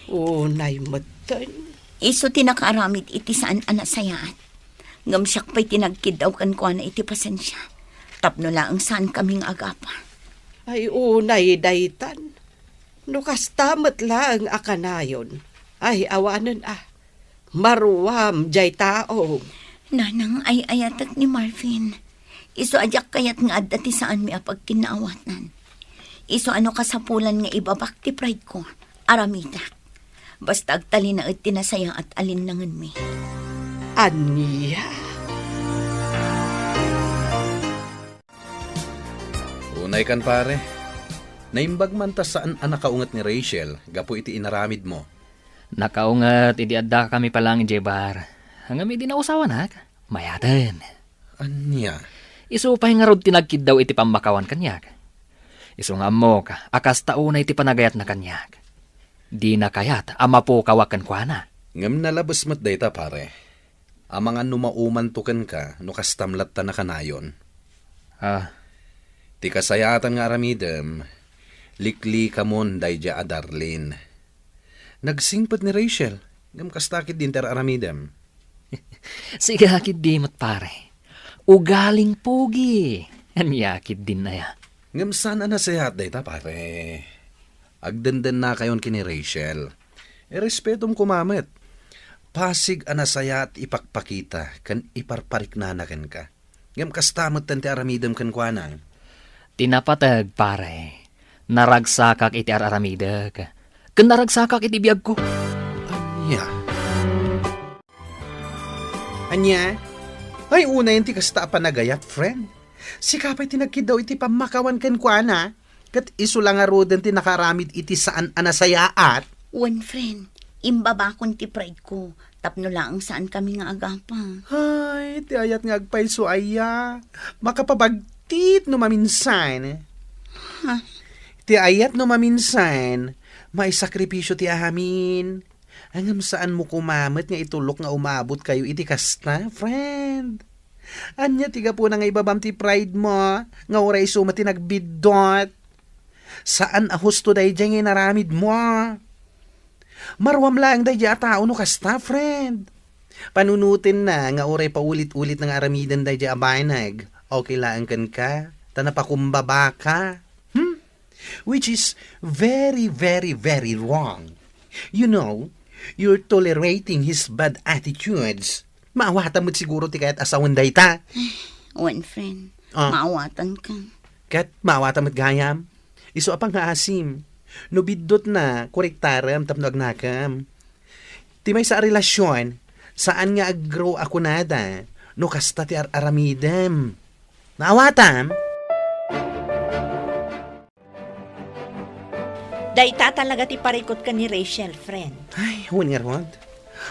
Speaker 6: unay matan.
Speaker 4: Iso tinakaaramid iti saan anasayaan. Ngam siyak pa'y tinagkidaw kan kwa na iti pasensya. Tapno lang saan kaming agapa.
Speaker 6: Ay, unay daytan. Nukastamat lang akanayon. Ay, awanan maruwam jay tao.
Speaker 4: Nanang ay ayatak ni Marvin. Iso ajak kayat nga adati saan mi apag kinaawatan. Iso ano kasapulan nga ibabak ti pride ko, Aramida. Basta agtali na at tinasaya at alinlangan mi.
Speaker 6: Aniya.
Speaker 5: Unay kan pare. Naimbag man ta saan ang nakaungat ni Rachel, gapo iti inaramid mo.
Speaker 2: Nakaungat, idi adda kami palang jebar. Hanggang may dinausawan ha, mayatan.
Speaker 5: Anya?
Speaker 2: Isu pa nga rod tinagkid daw iti pamakawan kanyak. Isu nga mo ka, akas tauna iti panagayat na kanyak. Di na kayat, ama po kawakan kwa na.
Speaker 5: Ngam nalabas mat dayta pare. Amangan numauman tukan ka, no kastamlat ta na kanayon. Ti kasayatan nga aramidem, likli kamon dayja a Darlene. Nagsingpat ni Rachel, ngam kastakit din ter aramidem.
Speaker 2: Sige hakid di mat pare. Ugaling pogi. Anyakid din na ya.
Speaker 5: Ngam sana na sayat dayta pare. Agdandan na kayon kini Rachel. Respetom kumamet. Pasig anasaya at ipakpakita kan iparparik nanakan ka. Ngam kastamot tante aramidem kan kuana.
Speaker 2: Tinapatag pare. Naragsakak iti araramidag. Kan naragsakak iti biyag ko.
Speaker 5: Anya? Ay una yung ti kasta panagayat, friend. Si kapay tinagkid daw iti pamakawan kan kuana. Kat iso lang nga roden ti nakaramid iti saan anasayaat.
Speaker 4: One friend, imbabakon ti pride ko. Tapno lang saan kami nga agapa.
Speaker 5: Ay, ti ayat nga agpayso aya. Makapabagtit no maminsan. Ti ayat no maminsan, may sakripisyo ti ahamin. Hangam saan mo kumamat nga itulok nga umabot kayo iti kasta, friend. Anya tiga po na nga ibabam ti pride mo, nga oray suma ti nagbidot. Saan ahusto day dyan nga naramid mo? Marwam lang day dyan tao no kasta, friend. Panunutin na nga oray paulit-ulit ng aramidan day dyan abaynag. Okay lang kan ka, tanapakumbaba ka. Which is very, very, very wrong. You know, you're tolerating his bad attitudes. Maawatan mo't siguro ti kahit asawan day ta.
Speaker 4: One friend, maawatan ka.
Speaker 5: Kat maawatan mo't gayam. Iso apang nga asim. No bidot na, korektaram tapno agnakam. Ti may sa relasyon, saan nga aggrow ako nada, no kasta ti aramidem. Maawatam?
Speaker 3: Dayta talaga ti parikot ka ni Rachel, friend.
Speaker 5: Ay, huwag nga rod.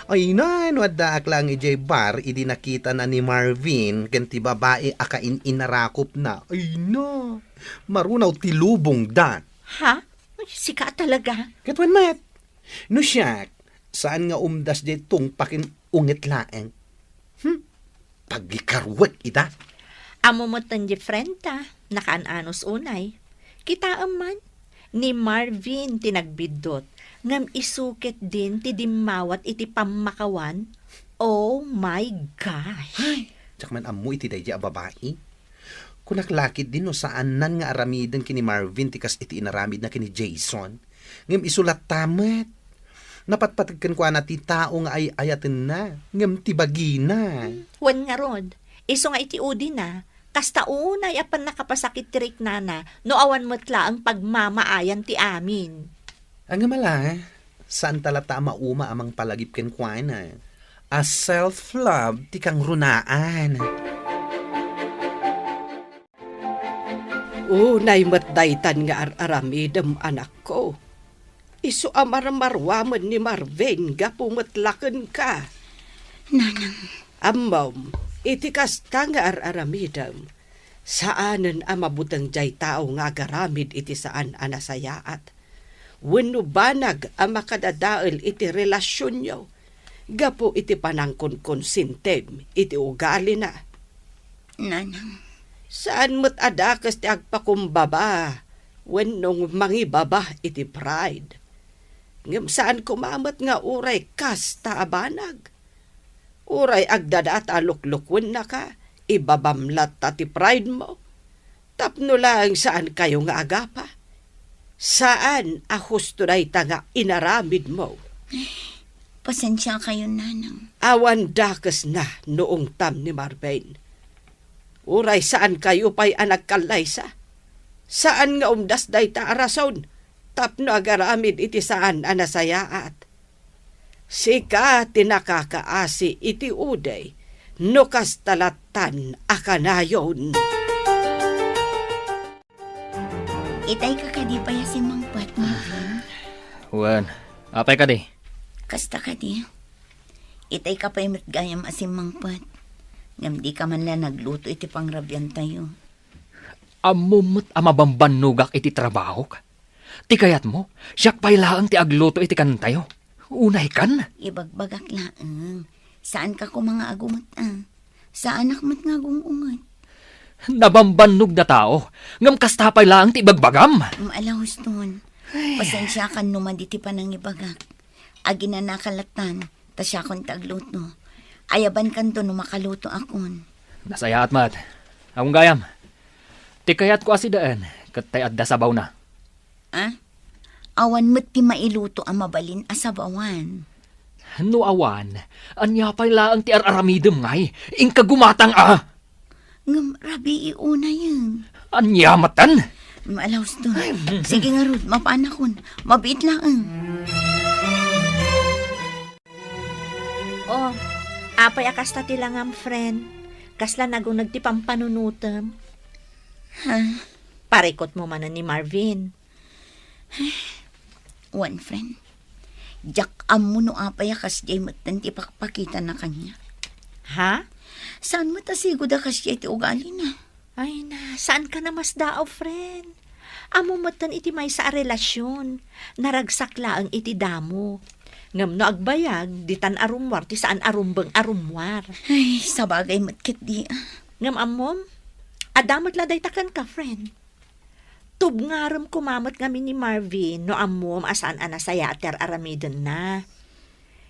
Speaker 5: Ay na, waddaak lang ijay bar, idi nakita na ni Marvin, kanti babae akain inarakop na. Ay na, marunaw tilubong da.
Speaker 3: Ha? Sika talaga.
Speaker 5: Katwan mat. No siyak, saan nga umdas di tungpakin ungit laeng? Pagikarwat ita.
Speaker 3: Amo mo tanji friend ta, nakaananos unay. Kita aman, ni Marvin tinagbidot, ngam isukit din ti dimawat iti pamakawan. Oh my gosh.
Speaker 5: Ay, tsak man amu iti dayja a babae. Kunaklakid din no saan nan nga aramidan kini Marvin tikas iti inaramid na kini Jason. Ngam isulat tamat. Napatpatagkan ko na ti tao nga ay ayatin na. Ngam ti bagina.
Speaker 3: Wan nga rod, iso nga iti udi na, kasta unay apan nakapasakit tirik nana, no awan matla ang pagmamaayan ti amin.
Speaker 5: Ang mala, saan talata mauma amang palagip ken kuana. A self-love ti kang runaan.
Speaker 6: Unay matdaytan nga aramidem anak ko. Isu amar-marwaman ni Marvin ga pumatlaken ka.
Speaker 4: Nanang,
Speaker 6: Amom, iti kasta nga aramidem. Saanen amabutang jay tao nga garamid iti saan anasayaat. Wenno banag ang makadadael iti relasyon nyo. Gapo iti panangkon konsintem iti ugali na.
Speaker 4: nanang,
Speaker 6: Saan mo't adakas ti agpakumbaba, wenno mangibaba iti pride. Ngem saan kumamat nga uray kasta abanag. Uray agdadaat aluklukwen na ka, ibabamlat ta ti pride mo. Tapno lang saan kayo nga agapa. Saan ahusto na nga inaramid mo.
Speaker 4: pasensya kayo, nanang.
Speaker 6: Awan dakas na noong tam ni Marvin. Uray saan kayo pa'y anak kalaysa. Saan nga umdas day ta arason? Tapno agaramid iti saan anasayaat. Sika tinakakaasi iti uday, no kastalatan akanayon.
Speaker 4: Itay ka kadi pa ya si Mangpat, Marvin.
Speaker 2: Wan, apay ka di.
Speaker 4: Kasta kadi. Itay ka pa yung matgayam asim Mangpat. Ngam di ka man lang nagluto iti pangrabyan tayo.
Speaker 2: Amumot amabambanugak iti trabaho ka. Ti kayat mo, siyak pa'y laang ti agluto iti kantayo. Unay kan?
Speaker 4: Ibagbagak laang. Saan ka ko mga agumot Saan akmat nga gungungot?
Speaker 2: Nabambannog na tao. Ngam kasta pa'y laang ti ibagbagam.
Speaker 4: Alahos nun. Pasensya kan numan diti pa nang ibagak. Agi na nakalatan, tasya kon tagluto. Ayaban kan to no makaluto akon.
Speaker 2: Nasaya at mat. Akong gayam. Ti kayat ko asidaan, katay adda sabaw na.
Speaker 4: Awan mo't ti mailuto ang mabalin asabawan.
Speaker 2: No awan, anya pa'y laang ti araramidem ngay, ingka gumatang
Speaker 4: Ngam rabi iuna yun.
Speaker 2: Anya matan.
Speaker 4: Malaws to. Sige nga Ruth, mapanakon. Mabit lang
Speaker 3: Oh, apay akasta ti lang ang friend. Kasla nagong nagtipampanunutem.
Speaker 4: Ha?
Speaker 3: Parikot mo man ni Marvin.
Speaker 4: One friend. Jak amo no apay akas jay matan ti pakpakita na kanya.
Speaker 3: Ha?
Speaker 4: Saan mo tasigo da kas jay ti ugali na?
Speaker 3: Ay na, saan ka na mas daaw, friend? Amo matan iti may sa relasyon. Naragsak laang iti damo. Ngam no agbayag, di tan arumwar, ti saan arumbang arumwar.
Speaker 4: Ay, sabagay matkit di.
Speaker 3: Ngam amom, adamot laday takan ka, friend. Tubngaram kumamot kami ni Marvin no amom asaan anasaya ater aramiden na.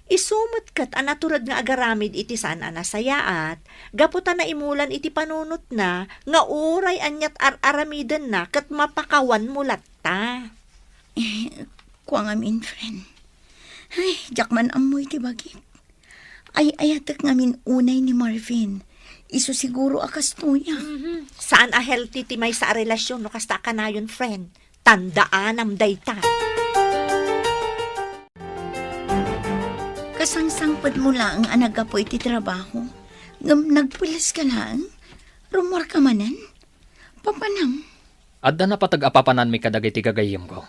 Speaker 3: Isumot kat anaturad nga agaramid iti saan anasayaat, gaputan na imulan iti panunot na, nga uray anyat aramiden na, kat mapakawan mulat ta.
Speaker 4: Kuang amin, friend. Ay, jak man amoy ti bagit. Ay, ayatak ngamin unay ni Marvin. Iso siguro akas tuya.
Speaker 3: Saan a healthy ti may sa relasyon no kasta ka na yun, friend? Tandaan am dayta.
Speaker 4: Kasangsangpad mo lang ang nagapo iti trabaho. Ngam nagpulis ka lang. Rumor ka manan. Papanam.
Speaker 2: Adda na patag-apapanan mi kadagay ti gagayim ko.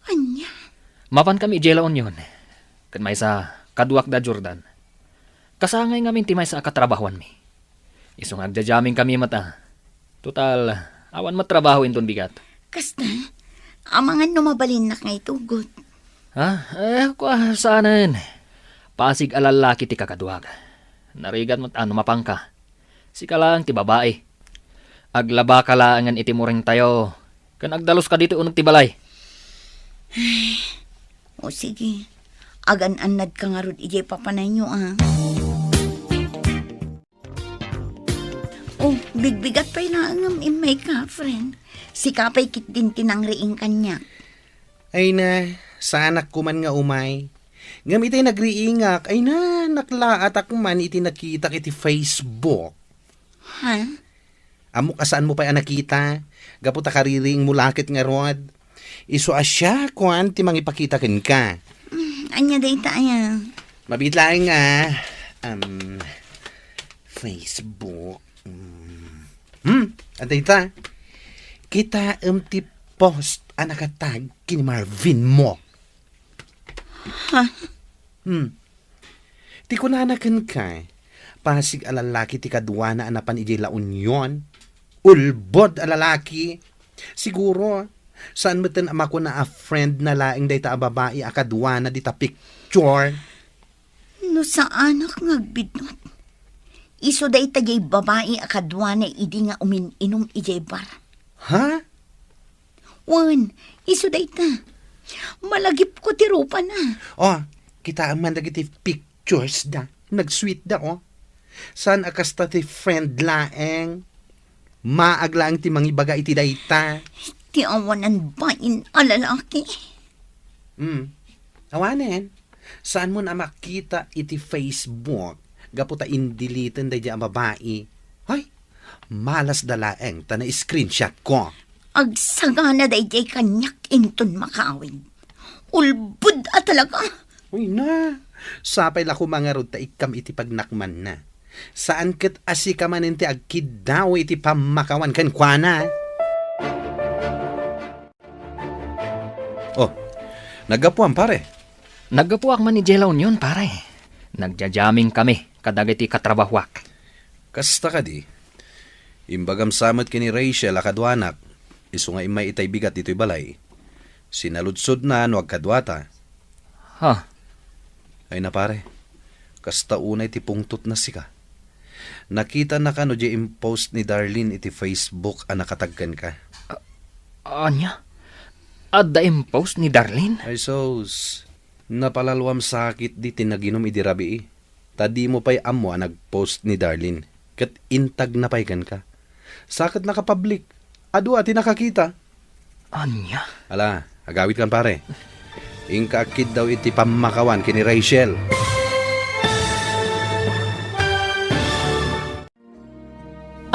Speaker 4: Anya.
Speaker 2: Mapan kami ijela onyon. Kan may sa kaduak da Jordan. Kasangay ngamin ti may sa akatrabahuan mi. Isong agdajaming kami mata. Total, awan matrabaho inton bigat.
Speaker 4: Kasta, amangan numabalin na kay tugot.
Speaker 2: Kwa saanan. Pasig alalaki ti kakaduag. Narigan mo't ano mapangka. Sika lang ti babae. Aglaba ka laangan iti muring tayo. Kan agdalos ka dito unong ti balay.
Speaker 4: O sige, agan-anad ka nga rod ijay papanay nyo Oh, bigbigat pa'y naangam imay ka, friend. Si kapay kit din tinangriing kanya.
Speaker 5: Ay na, sa anak ko man nga umay. Ngam iti nagriingak, ay na, naklaat ak man iti nakita iti Facebook.
Speaker 4: Ha?
Speaker 5: Amo kasaan mo pa'y nakita? Gaputa kariring mulakit nga rod. Iso asya, kuan, ti mangipakita kin ka.
Speaker 4: Anya day tayo.
Speaker 5: Mabitlaing nga, Facebook. Antay ta. Kita ti post anakatag kini Marvin mo.
Speaker 4: Ha?
Speaker 5: Ti kunanakan ka. Pasig alalaki ti kadwa na anapan ijay la union. Ulbod alalaki. Siguro, saan mo tin ama ko na a friend na laing day ta babae akadwa na di ta picture.
Speaker 4: No saan ak ngagbidnot? Iso day tagay babae akadwa na idi nga umin-inom ijay bar.
Speaker 5: Ha?
Speaker 4: Wan, iso day ta. Malagip ko ti rupa na.
Speaker 5: Oh, kita ang man dagiti pictures da. Nag-sweet da, oh. San akasta ti friend laeng. Maaglaang ti mangibaga iti dayta.
Speaker 4: Ti awanan bain alalaki.
Speaker 5: Awanen. Saan mo na makita iti Facebook? Gaputa indilitan da ang babae. Ay, malas dalaeng ta na screenshot ko.
Speaker 4: Agsagana dayjay kanyak inton makawid. Ulbud talaga.
Speaker 5: Uy na, sapay lako mga rod ta ikam iti pagnakman na. Saan ket asi ka man iti agkid daw iti pamakawan kan kuana. Oh, nagapuan pare.
Speaker 2: Naggapuak man ni Jelaw yun, pare. Nagjajaming kami, kadagiti katrabahwak.
Speaker 5: Kasta ka di. Imbagam samot kini Rachel akadwanak. Isu nga imay itay bigat dito'y balay. Sinaludsod na no agkadwata.
Speaker 2: Ha?
Speaker 5: Ay na pare, kasta unay ti pungtot na sika. Nakita na ka no di impost ni Darlene iti Facebook a nakatagkan ka.
Speaker 2: Anya? Adda impost ni Darlene?
Speaker 5: Ay sos, napalalwam sakit di tinaginom iti rabi. Tadi mo pa'y amo a nagpost ni Darlene. Kat intag na pa'y ka. Sakit nakapublik. Adu ati nakakita.
Speaker 2: Anya?
Speaker 5: Ala, agawit kan pare. Ingka akid daw iti pamakawan kini Rachel.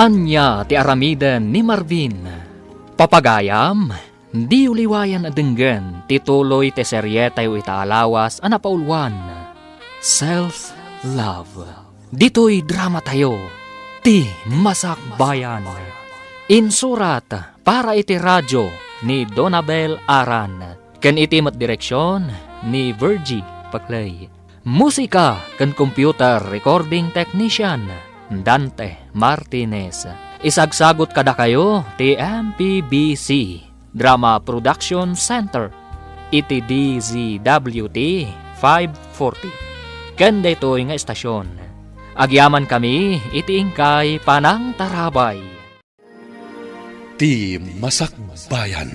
Speaker 2: Anya ti aramiden ni Marvin. Papagayam, di uliwayan adenggen tituloy ti seryetay o itaalawas anapaulwan. Self-love. Dito'y drama tayo. Ti Masakbayan. Insurat para iti radyo ni Donabel Aran. Ken iti mat direksyon ni Virgie Paclay. Musika ken computer recording technician Dante Martinez. Isagsagot kada kayo ti MPBC Drama Production Center iti DZWT 540. Ken daytoy nga estasyon. Agyaman kami iti ingkay Panang Tarabay.
Speaker 1: Ti Masakbayan.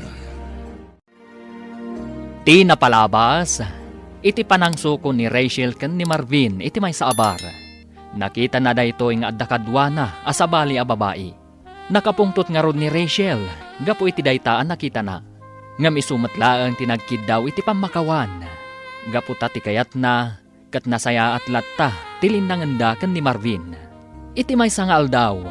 Speaker 2: Ti napalabas, iti panangsuko ni Rachel ken ni Marvin iti may saabar. Nakita na daytoy nga adda kadwana asabali a babae. Nakapungtot nga rod ni Rachel, gapo iti daytaan nakita na. Ngam isumatlaang tinagkid daw iti pamakawan. Gapo ta ti kayat na, kat nasaya at latta, tilinanganda ken ni Marvin. Iti may sangal daw,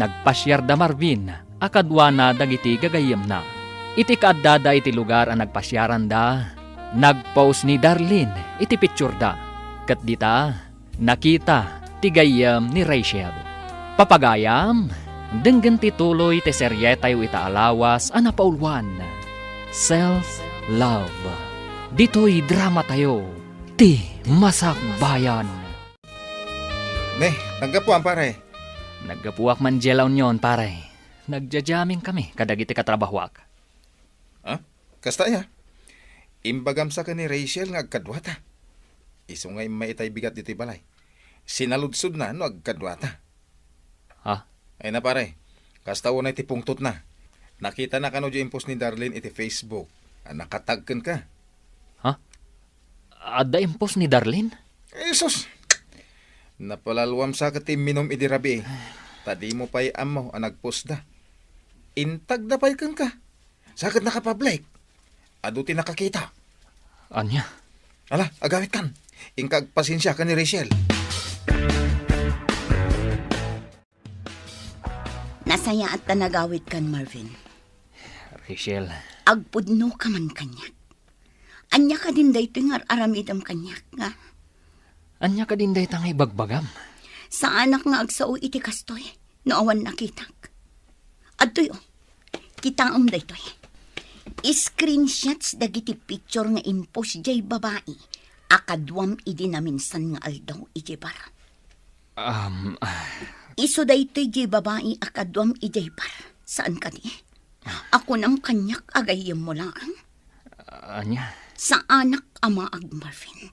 Speaker 2: nagpasyar da Marvin, akadwana dagiti gagayem na. Iti kaadada iti lugar ang nagpasyaran da, nagpost ni Darlene iti picture da. Kat dita, nakita ti gayem ni Rachel. Papagayam, denggen tituloy ti seryetay o itaalawas a napaulwan. Self-love. Dito'y drama tayo. Ti Masakbayan.
Speaker 8: Ne, naggapuan pare.
Speaker 2: Naggapuak man jelaw nyon, pare. Nagjajaming kami kadagiti katrabahwak.
Speaker 8: Ha? Kasta ya. Imbagam sa ka ni Rachel nga agkadwata. Isu nga maitay bigat dito balay. Sinaludsod na no agkadwata.
Speaker 2: Ha?
Speaker 8: Ay na pare, kasta unay ti pungtot na. Nakita na kano di impost ni Darlene iti Facebook. Nakatagkan ka.
Speaker 2: Ha? Adda impos ni Darlene?
Speaker 8: Jesus! Napalalwam sa kati minom iti rabi. Tadi mo pa'y amo ang nagpost da. Intag na pa'y ka. Sakit nakapublic. Aduti nakakita.
Speaker 2: Anya?
Speaker 8: Ala, agawit kan. Ingkag pasensya ka ni Rachel.
Speaker 4: Nasaya at tanagawit kan, Marvin.
Speaker 2: Rachel,
Speaker 4: Agpudno ka man kanyak. Anya ka din dayto nga aramidam kanyak nga.
Speaker 2: anya ka din day tangay bagbagam.
Speaker 4: Sa anak nga agsao iti kastoy, no awan nakitak. Adtoy kitang daytoy. Screenshots dagiti picture nga impos jay babae. Akadwam idi na minsan nga aldaw iti bar. Iso daytoy jay babae akadwam iti bar. Saan ka di? Ako nang kanyak agayem mo lang.
Speaker 2: Anya?
Speaker 4: Sa anak ama ag Marvin.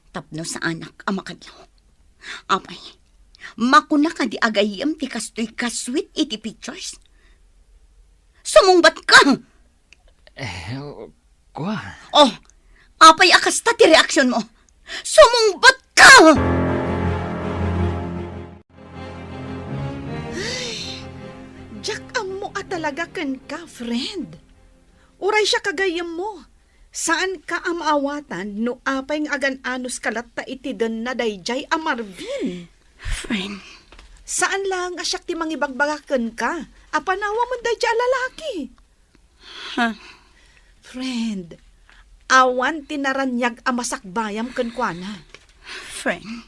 Speaker 4: Tapno sa anak ama kadlaw. Apay, makuna ka di agayem ti kastoy kaswit iti pictures. Sumungbat ka!
Speaker 2: Kwa?
Speaker 4: Oh, apay akasta ti reaksyon mo. Sumungbat ka!
Speaker 7: Jack, amo talaga kan ka, friend. Uray siya kagayam mo. Saan ka amaawatan no apay ng agan-anos kalatta iti den na dayjay a Marvin?
Speaker 4: Friend,
Speaker 7: Saan lang asyak ti mangibagbagaken ka? Apanawa mo dayjay a lalaki.
Speaker 6: Friend, awan tinaranyag amasakbayam ken kuana.
Speaker 4: Friend,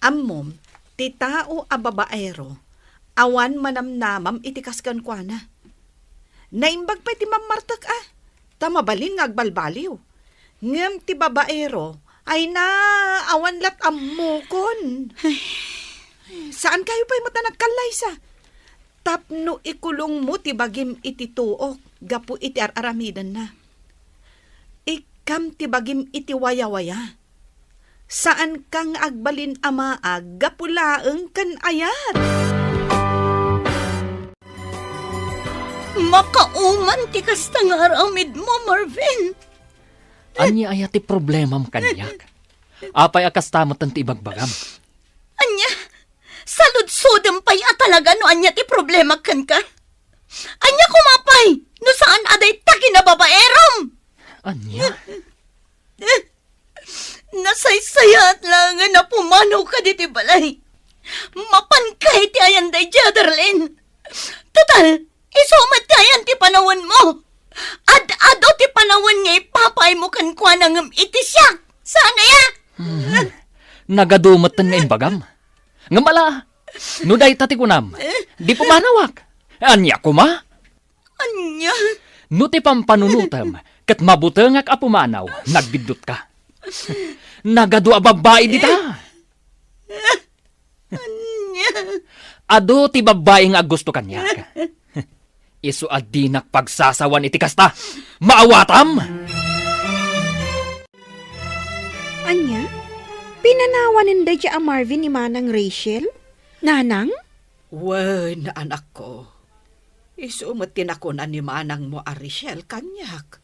Speaker 6: Ammom, ti tao a babaero, awan manamnamam itikas ken kuana. Naimbag pa ti mamartek tamabalin nga agbalbaliw. Ngem ti babaero, ay na awan lat ammukon. Saan kayo pa'y mata nagkalaysa? Tapno ikulong mo ti bagim iti tuok, gapu iti aramidan na. Ikam ti bagim iti waya-waya. Saan kang agbalin amaag, gapulaeng kan ayat.
Speaker 4: makauman ti kasta nga aramid mo, Marvin.
Speaker 2: Anya ay ti problemam kanyak. Apay akastamot ang ti ibagbagam.
Speaker 4: Anya, saludsudem pa'y talaga no anya ti problema kan ka. Anya kumapay, no saan aday ta kinababaerom.
Speaker 2: Anya?
Speaker 4: Nasaysayat lang nga na pumanaw ka di ti balay. Mapankay ti ayan day Jaderlin. Total, isumat ti ayan ti panawon mo. Ad-ado ti panawon nga ipapay mo kan kwa nangam iti siya. Sana ya?
Speaker 2: Nagadumatan nga imbagam. Ngamala, no day tati kunam, di pumanawak. Anya kuma?
Speaker 4: Anya?
Speaker 2: No ti pampanunutam, kat mabutengak a pumanaw, nagbidot ka. Nagadu a babae dita.
Speaker 4: Anya?
Speaker 2: Ado ti babae nga gusto kanyak. Isu adinak pagsasawan iti kasta. Maawatam!
Speaker 7: Anya? Pinanawanin da dya a Marvin ni Manang Rachel? Nanang?
Speaker 6: Wen, anak ko. Isumatin ako na ni manang mo Ariel kanyak.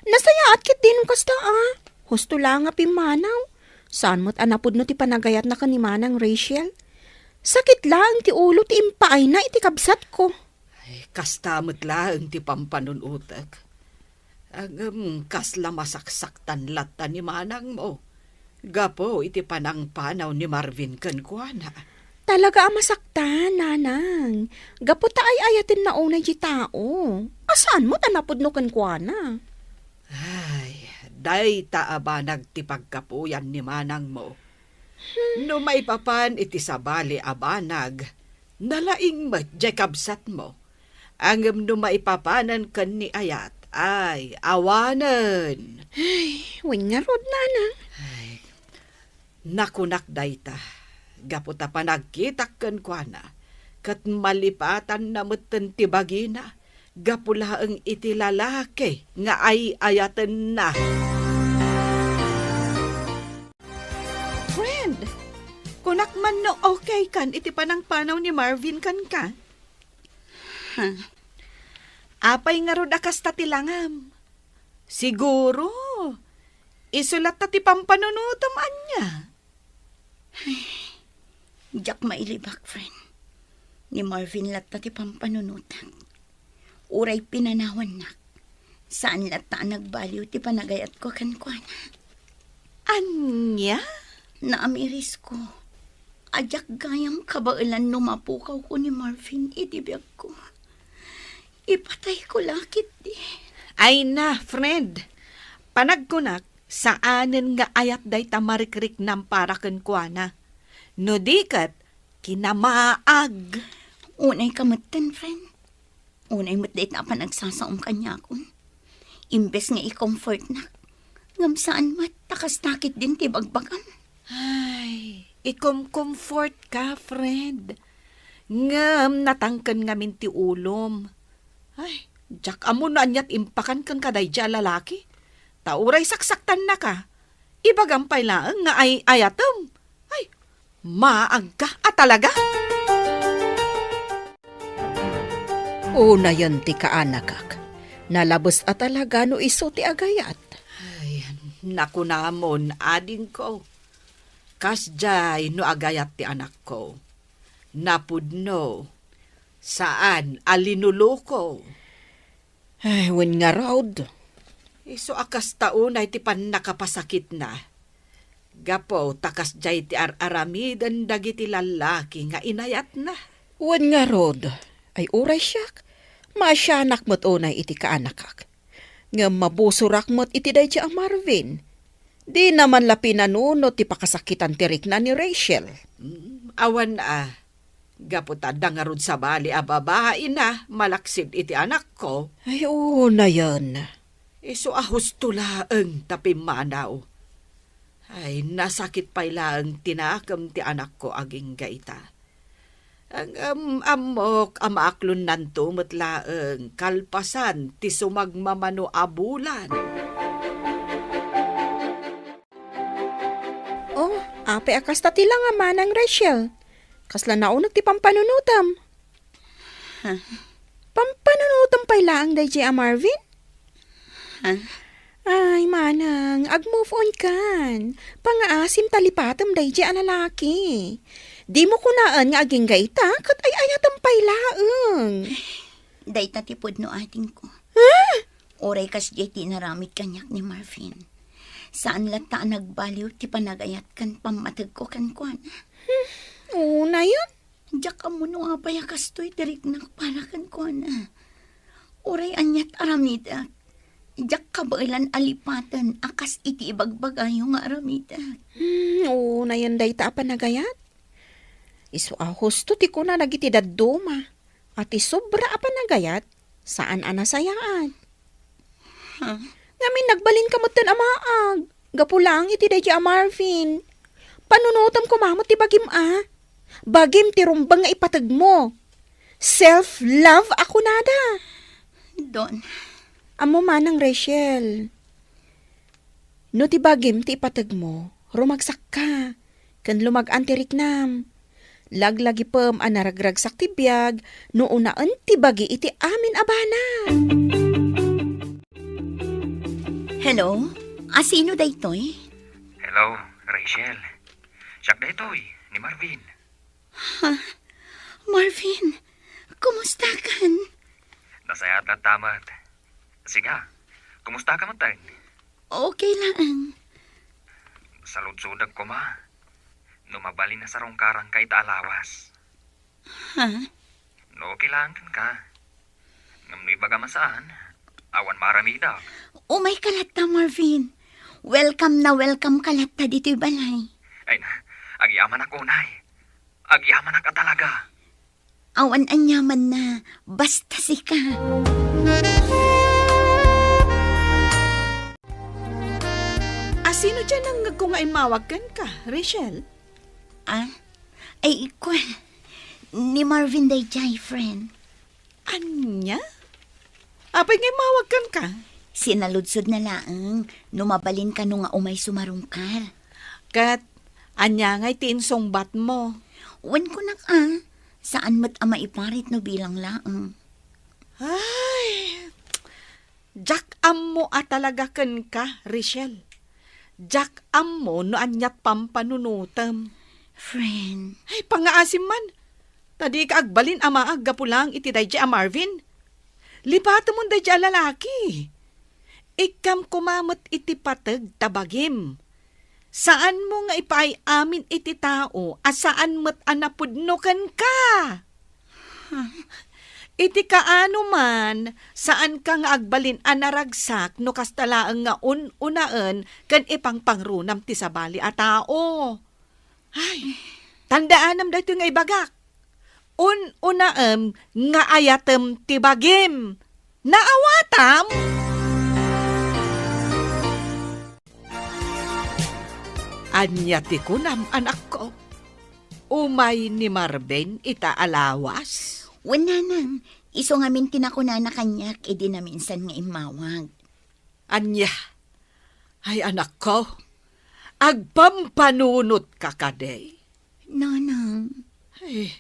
Speaker 7: Nasayaat kit din kasta Husto lang nga pimanaw. Saan mo't anapod no ti panagayat na ka ni Manang Rachel? Sakit lang ti ulo ti impaay na iti kabsat ko.
Speaker 6: Ay, kastamot lang ti pampanunutak. Ang kasla masaksaktan lata ni manang mo. Gapo iti panang panaw ni Marvin kenkwana.
Speaker 7: Talaga masaktan, nanang. Gaputa ay ayatin na unay di tao. Asaan mo't anapod no kenkwana?
Speaker 6: Ay, day taaba nagtipagkapuyan ni manang mo. No maipapan iti sabali abanag, nalaing mo, Jacobsat mo. Ang no maipapanan kan ni ayat, ay awanan.
Speaker 7: Wing nga rod, nanang.
Speaker 6: Nakunak dayta, gaputa pa nagkitak kan kuana, kat malipatan na mutan tibagina, gapula ang iti lalaki, nga ay ayatan na. Friend, kunak man no okay kan, iti panang panaw ni Marvin kan ka? Apay nga rod akas tatilangam. Siguro, isulat ta ti pampanunutam anya.
Speaker 4: Diyak mailibak, friend. Ni Marvin latta ti pampanunutan. Uray pinanawan nak. Saan latta nagbaliw ti panagayat ko kankwana.
Speaker 6: Anya?
Speaker 4: Naamiris ko. Ajak gayam kabailan numapukaw ko ni Marvin itibiyag ko. Ipatay ko lakit di.
Speaker 6: Ay na, friend. Panagkunak, saanen nga ayat day tamarikrik ng paraken kuana. No dikat, kinamaag.
Speaker 4: Unay kamatan, friend. Unay matdait na pa nagsasaom kanya akon. Imbes nga i-comfort na. Ngam saan mat, takas nakit din ti bagbagan.
Speaker 6: Ay, ikom-comfort ka, friend. Ngam natangkan ngamin ti ulom. Ay, jak amo na anyat impakan kang kaday dya lalaki. Tauray saksaktan na ka. Ibagampay lang nga ay ayatom. Ay, maag ka talaga.
Speaker 7: Una yan ti kaanakak. Nalabos at talaga no iso ti agayat.
Speaker 6: Ay, naku namon, ading ko. Kasjay no agayat ti anak ko. Napudno. Saan alinuluko?
Speaker 7: Ay, wen nga raod.
Speaker 6: Iso akas taon ay ti pan nakapasakit na. Gapo takas jay ti aramidan dagiti lalaki nga inayat na.
Speaker 7: Wen nga rod. Ay uray siyak. Masyanak mo't unay iti kaanakak. Nga mabusurak mo't iti day ang Marvin. Di naman lapi nanunot ti pakasakitan tirik na ni Rachel.
Speaker 6: Awan gaputa dangarod sa bali a babae na malaksid iti anak ko.
Speaker 7: Ay, oo na yan.
Speaker 6: Iso ahos tulaang tapimanaw. Ay, nasakit pa ilang tinakam ti anak ko aging gaita. Ang amok amaaklon nanto matlaang kalpasan ti sumagmamano abulan.
Speaker 7: Oh, ape akas tati lang nga manang Rachel. Kasla naunag ti pampanunutam. Pampanunutam pa ilang day a Marvin? Ay, manang, ag-move on kan. Pangaasim talipatam day a lalaki. Di mo kunaan nga aging gaita, kat ay ayatam pa ilaang.
Speaker 4: Day tatipod no ating ko. Oray kas jeti naramit kanyak ni Marvin. Saan lata nagbaliw ti panagayat kan pamatag ko kan kuan.
Speaker 7: Oo na yun.
Speaker 4: Diyak mo no apaya kastoy tirik na para kan kuan. Oray anyat aramida. Diyak kabailan alipatan akas iti ibagbagayo nga aramida.
Speaker 7: Oo na yun day ta panagayat. Isu ahos to ti ko na nagitidad duma. At isobra apa nagayat, saan anasayaan? Ngamin nagbalin ka mo ten amaag. Gapulang iti day a Marvin. Panunutam ko mamot ti bagim Bagim ti rumbang nga ipatag mo. Self-love ako nada.
Speaker 4: Don.
Speaker 7: Amo manang Rachel. No ti bagim ti ipatag mo, rumagsak ka. Kan lumagan ti riknam. Laglagi pem anaragragsak ti biyag, no unaan ti bagi iti amin abana.
Speaker 4: Hello? Sino daytoy?
Speaker 2: Hello, Rachel. Siyak da ito'y, ni Marvin.
Speaker 4: Marvin, kumusta kan?
Speaker 2: Nasayat na tamat. Siga, kumusta ka man tayo?
Speaker 4: Okay lang.
Speaker 2: Saludsudag ko ma. Numabali na sa rongkarang kay taalawas. No, kailangan ka. Ngam no ibaga masaan, awan maramida.
Speaker 4: Umay kalata, Marvin. Welcome na welcome kalata dito'y balay.
Speaker 2: Ay na, agyaman ako, nay. Agyaman ka talaga.
Speaker 4: Awan anyaman na, basta sika.
Speaker 6: Sino dyan ang kung nga imawagan ka, Rachel?
Speaker 4: Ay, ikaw. Ni Marvin day jay, friend.
Speaker 6: Anya? Apay nga imawagan ka?
Speaker 4: Sinaludsod na laang, numabalin ka nung nga umay sumarungkar.
Speaker 6: Kat, anya nga'y tiinsong bat mo.
Speaker 4: Wan ko nak saan mat ama iparit no bilang laang.
Speaker 6: Ay, Jack am mo talaga kan ka, Rachel. Jack am mo no anyat pampanunutam.
Speaker 4: Friend.
Speaker 6: Ay, pangaasim man. Tadi ka agbalin ama aggapulang iti dayja a Marvin. Lipata mo dayja a lalaki. Ikam kumamot iti patag tabagim. Saan mo nga ipaay amin iti tao, saan mo't anapudnukan ka? Iti kaano man, saan ka nga agbalin anaragsak no kastalaang nga unaan kan ipang pangrunam ti sabali a tao. Ay, tandaanam dito nga ibagak. Unaam nga ayatem ti bagim. Naawatam? Anya ti kunam anak ko. Umay ni Marvin ita alawas.
Speaker 4: Wala nang, iso nga min tinakuna na kanyak, edi na minsan nga imawag.
Speaker 6: Anya, ay anak ko, agpampanunot ka kaday.
Speaker 4: Nanang.
Speaker 6: Ay,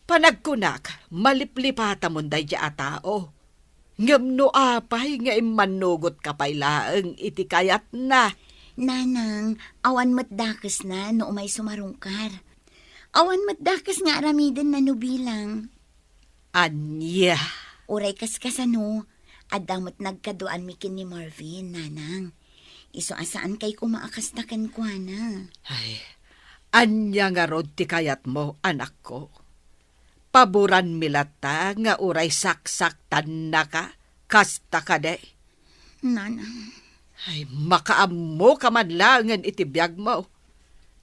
Speaker 6: panagkunak, maliplipata mo day a tao. Ngam no apay nga imanugot ka pailaang iti kayat na.
Speaker 4: Nanang, awan matdakas na no umay sumarungkar. Awan matdakas nga aramiden na nubilang.
Speaker 6: Anya.
Speaker 4: Uray kaskasano, adamot nagkaduan mikin ni Marvin, nanang. Iso asaan kay kumaakas na kankwana.
Speaker 6: Ay, anya nga rod ti kayat mo, anak ko. paboran milata nga uray saksaktan na ka, kasta ka day.
Speaker 4: Nanang,
Speaker 6: Ay, makaammo ka man langan iti biyag mo.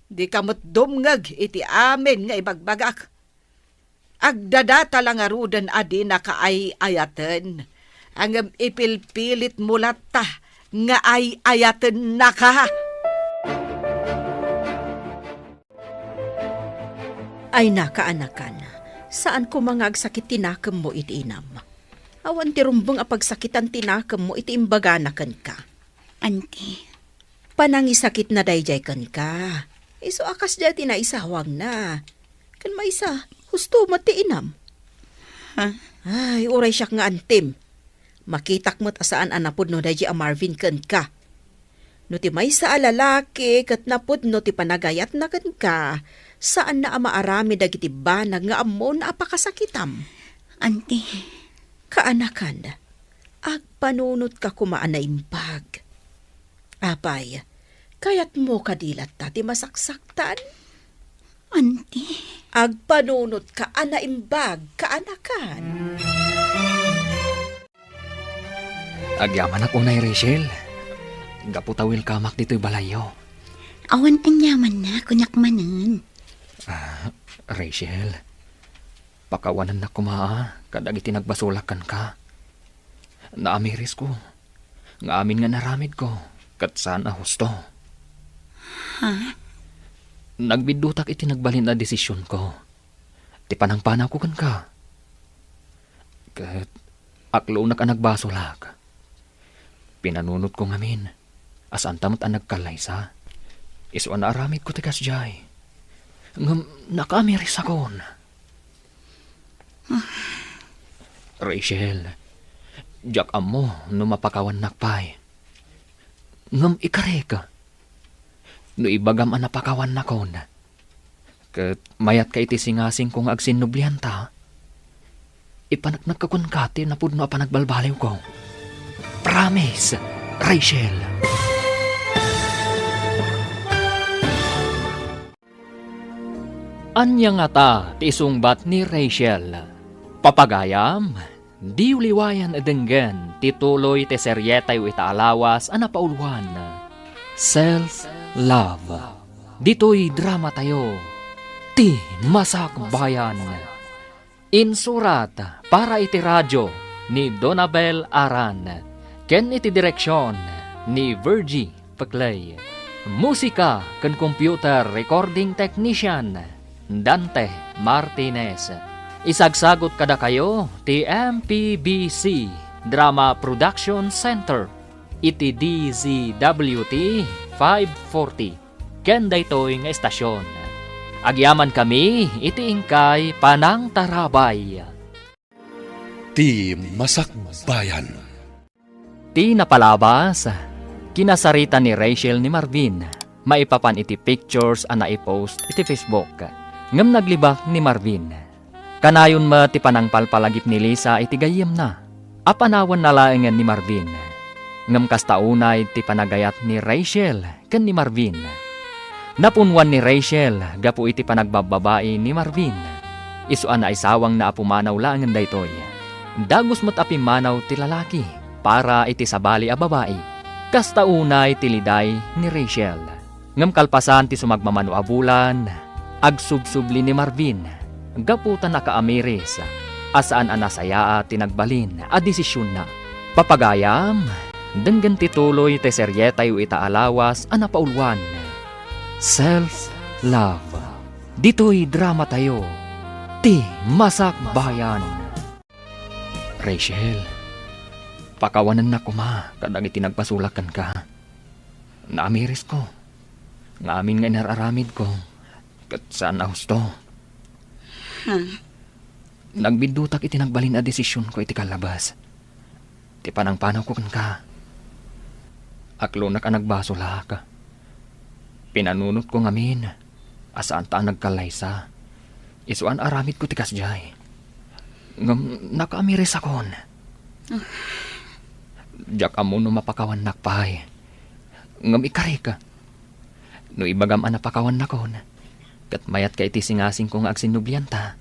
Speaker 6: Di ka mo't dumngag iti amin nga ibagbagak. Agdadata lang arudan adi na kaay-ayaten. Ang ipilpilit mulata nga ay-ayaten na ka.
Speaker 7: Ay nakaanakan, saan ko mga agsakit tinakam mo iti inam? Awan ti rumbong apagsakitan tinakam mo iti imbaganakan ka.
Speaker 4: Auntie,
Speaker 7: Panangisakit na dayjay kan ka. Iso akas dya tinaisawang na. Kan maisa, husto mo ti inam.
Speaker 4: Ha?
Speaker 7: Ay, uray siyak nga antim. Makitak mo't asaan anapod no dayjay a Marvin kan ka. No ti maysa a lalaki kat napod no ti panagayat na kan ka. Saan na amaarami dagiti banag nga amon na apakasakitam.
Speaker 4: auntie,
Speaker 7: Kaanakan, agpanunot ka kumaan na imbag. Apay, kayat mo kadilat ti masaksaktan?
Speaker 4: auntie.
Speaker 7: Agpanunot ka ana imbag, kaanakan.
Speaker 2: Agyaman ako na Rachel. Gaputawil kamak dito'y balayo.
Speaker 4: Awan anyaman na, kunyak manan.
Speaker 2: Rachel, pakawanan na kumaa, kadag iti nagbasulakan ka. Naamiris ko, nga amin nga naramid ko, kat saan a husto.
Speaker 4: Ha?
Speaker 2: Nagbidutak iti nagbalin na desisyon ko. Ti panangpanaw ko kan ka. Kat aklo na ka nagbasulak. Pinanunot ko ngamin, asaan tamot ang nagkalaysa. Iso na aramid ko tigas jay. Ngam nakamiris akon. Rachel, jak amo no mapakawan nakpay. Ngam ikare ka. No ibagam ang napakawan nakon. Kat mayat ka iti singasing kong agsinublihan ta. Ipanagnak ka kun kati na pudno pa nagbalbaliw ko. Promise, Rachel. Anya nga ta ti isungbat ni Rachel. Papagayam, di uliwayan edenggen tituloy ti seryetay itaalawas ana paulwan. Self-love. Dito'y drama tayo. Ti Masakbayan. Insurat para iti radyo ni Donabel Aran. Ken iti direksyon ni Virgie Paclay. Musika ken computer recording technician Dante Martinez. Isagsagot kada kayo ti MPBC Drama Production Center iti DZWT 540 ken daytoy nga estasyon. Agyaman kami iti ingkay Panang Tarabay.
Speaker 1: Ti Masakbayan.
Speaker 2: Ti napalabas, kinasarita ni Rachel ni Marvin. Maipapan iti pictures ana i-post iti Facebook. Ngam naglibak ni Marvin. Kanayon ma ti panangpalpalagip ni Lisa iti gayem na. Apanawan na laengan ni Marvin. Ngam kastaunay ti panagayat ni Rachel ken ni Marvin. Napunwan ni Rachel gapu iti panagbababae ni Marvin. Isuan na isawang na apumanaw laengan daytoy. Dagos mo't apimanaw ti lalaki para iti sabali a babae. Kastaunay ti liday ni Rachel. Ngam kalpasan ti sumagmamano a bulan, agsubsubli ni Marvin. Gaputan nakaamiris, asaan anasayaa tinagbalin a desisyon na. Papagayam, denggan tituloy te seryetay itaalawas a napaulwan. Self-love. Dito'y drama tayo. Ti Masakbayan. Rachel, pakawanan na kuma kadang itinagpasulakan ka. Naamiris ko. Ngamin nga inararamid ko. Kat saan na husto. Nagbidutak itinagbalin a desisyon ko iti kalabas. Ti panangpanaw ko kan ka. Aklo na ka nagbasula ka. Pinanunot ko ngamin. Asaan ta nagkalaysa. Isuan aramid ko tikas jay. Ngam nakaamiris akon. Jak amo no mapakawan nakpay. Ngam ikari ka. No ibagam napakawan nakon. Kat mayat ka iti singasing kong agsinublian ta.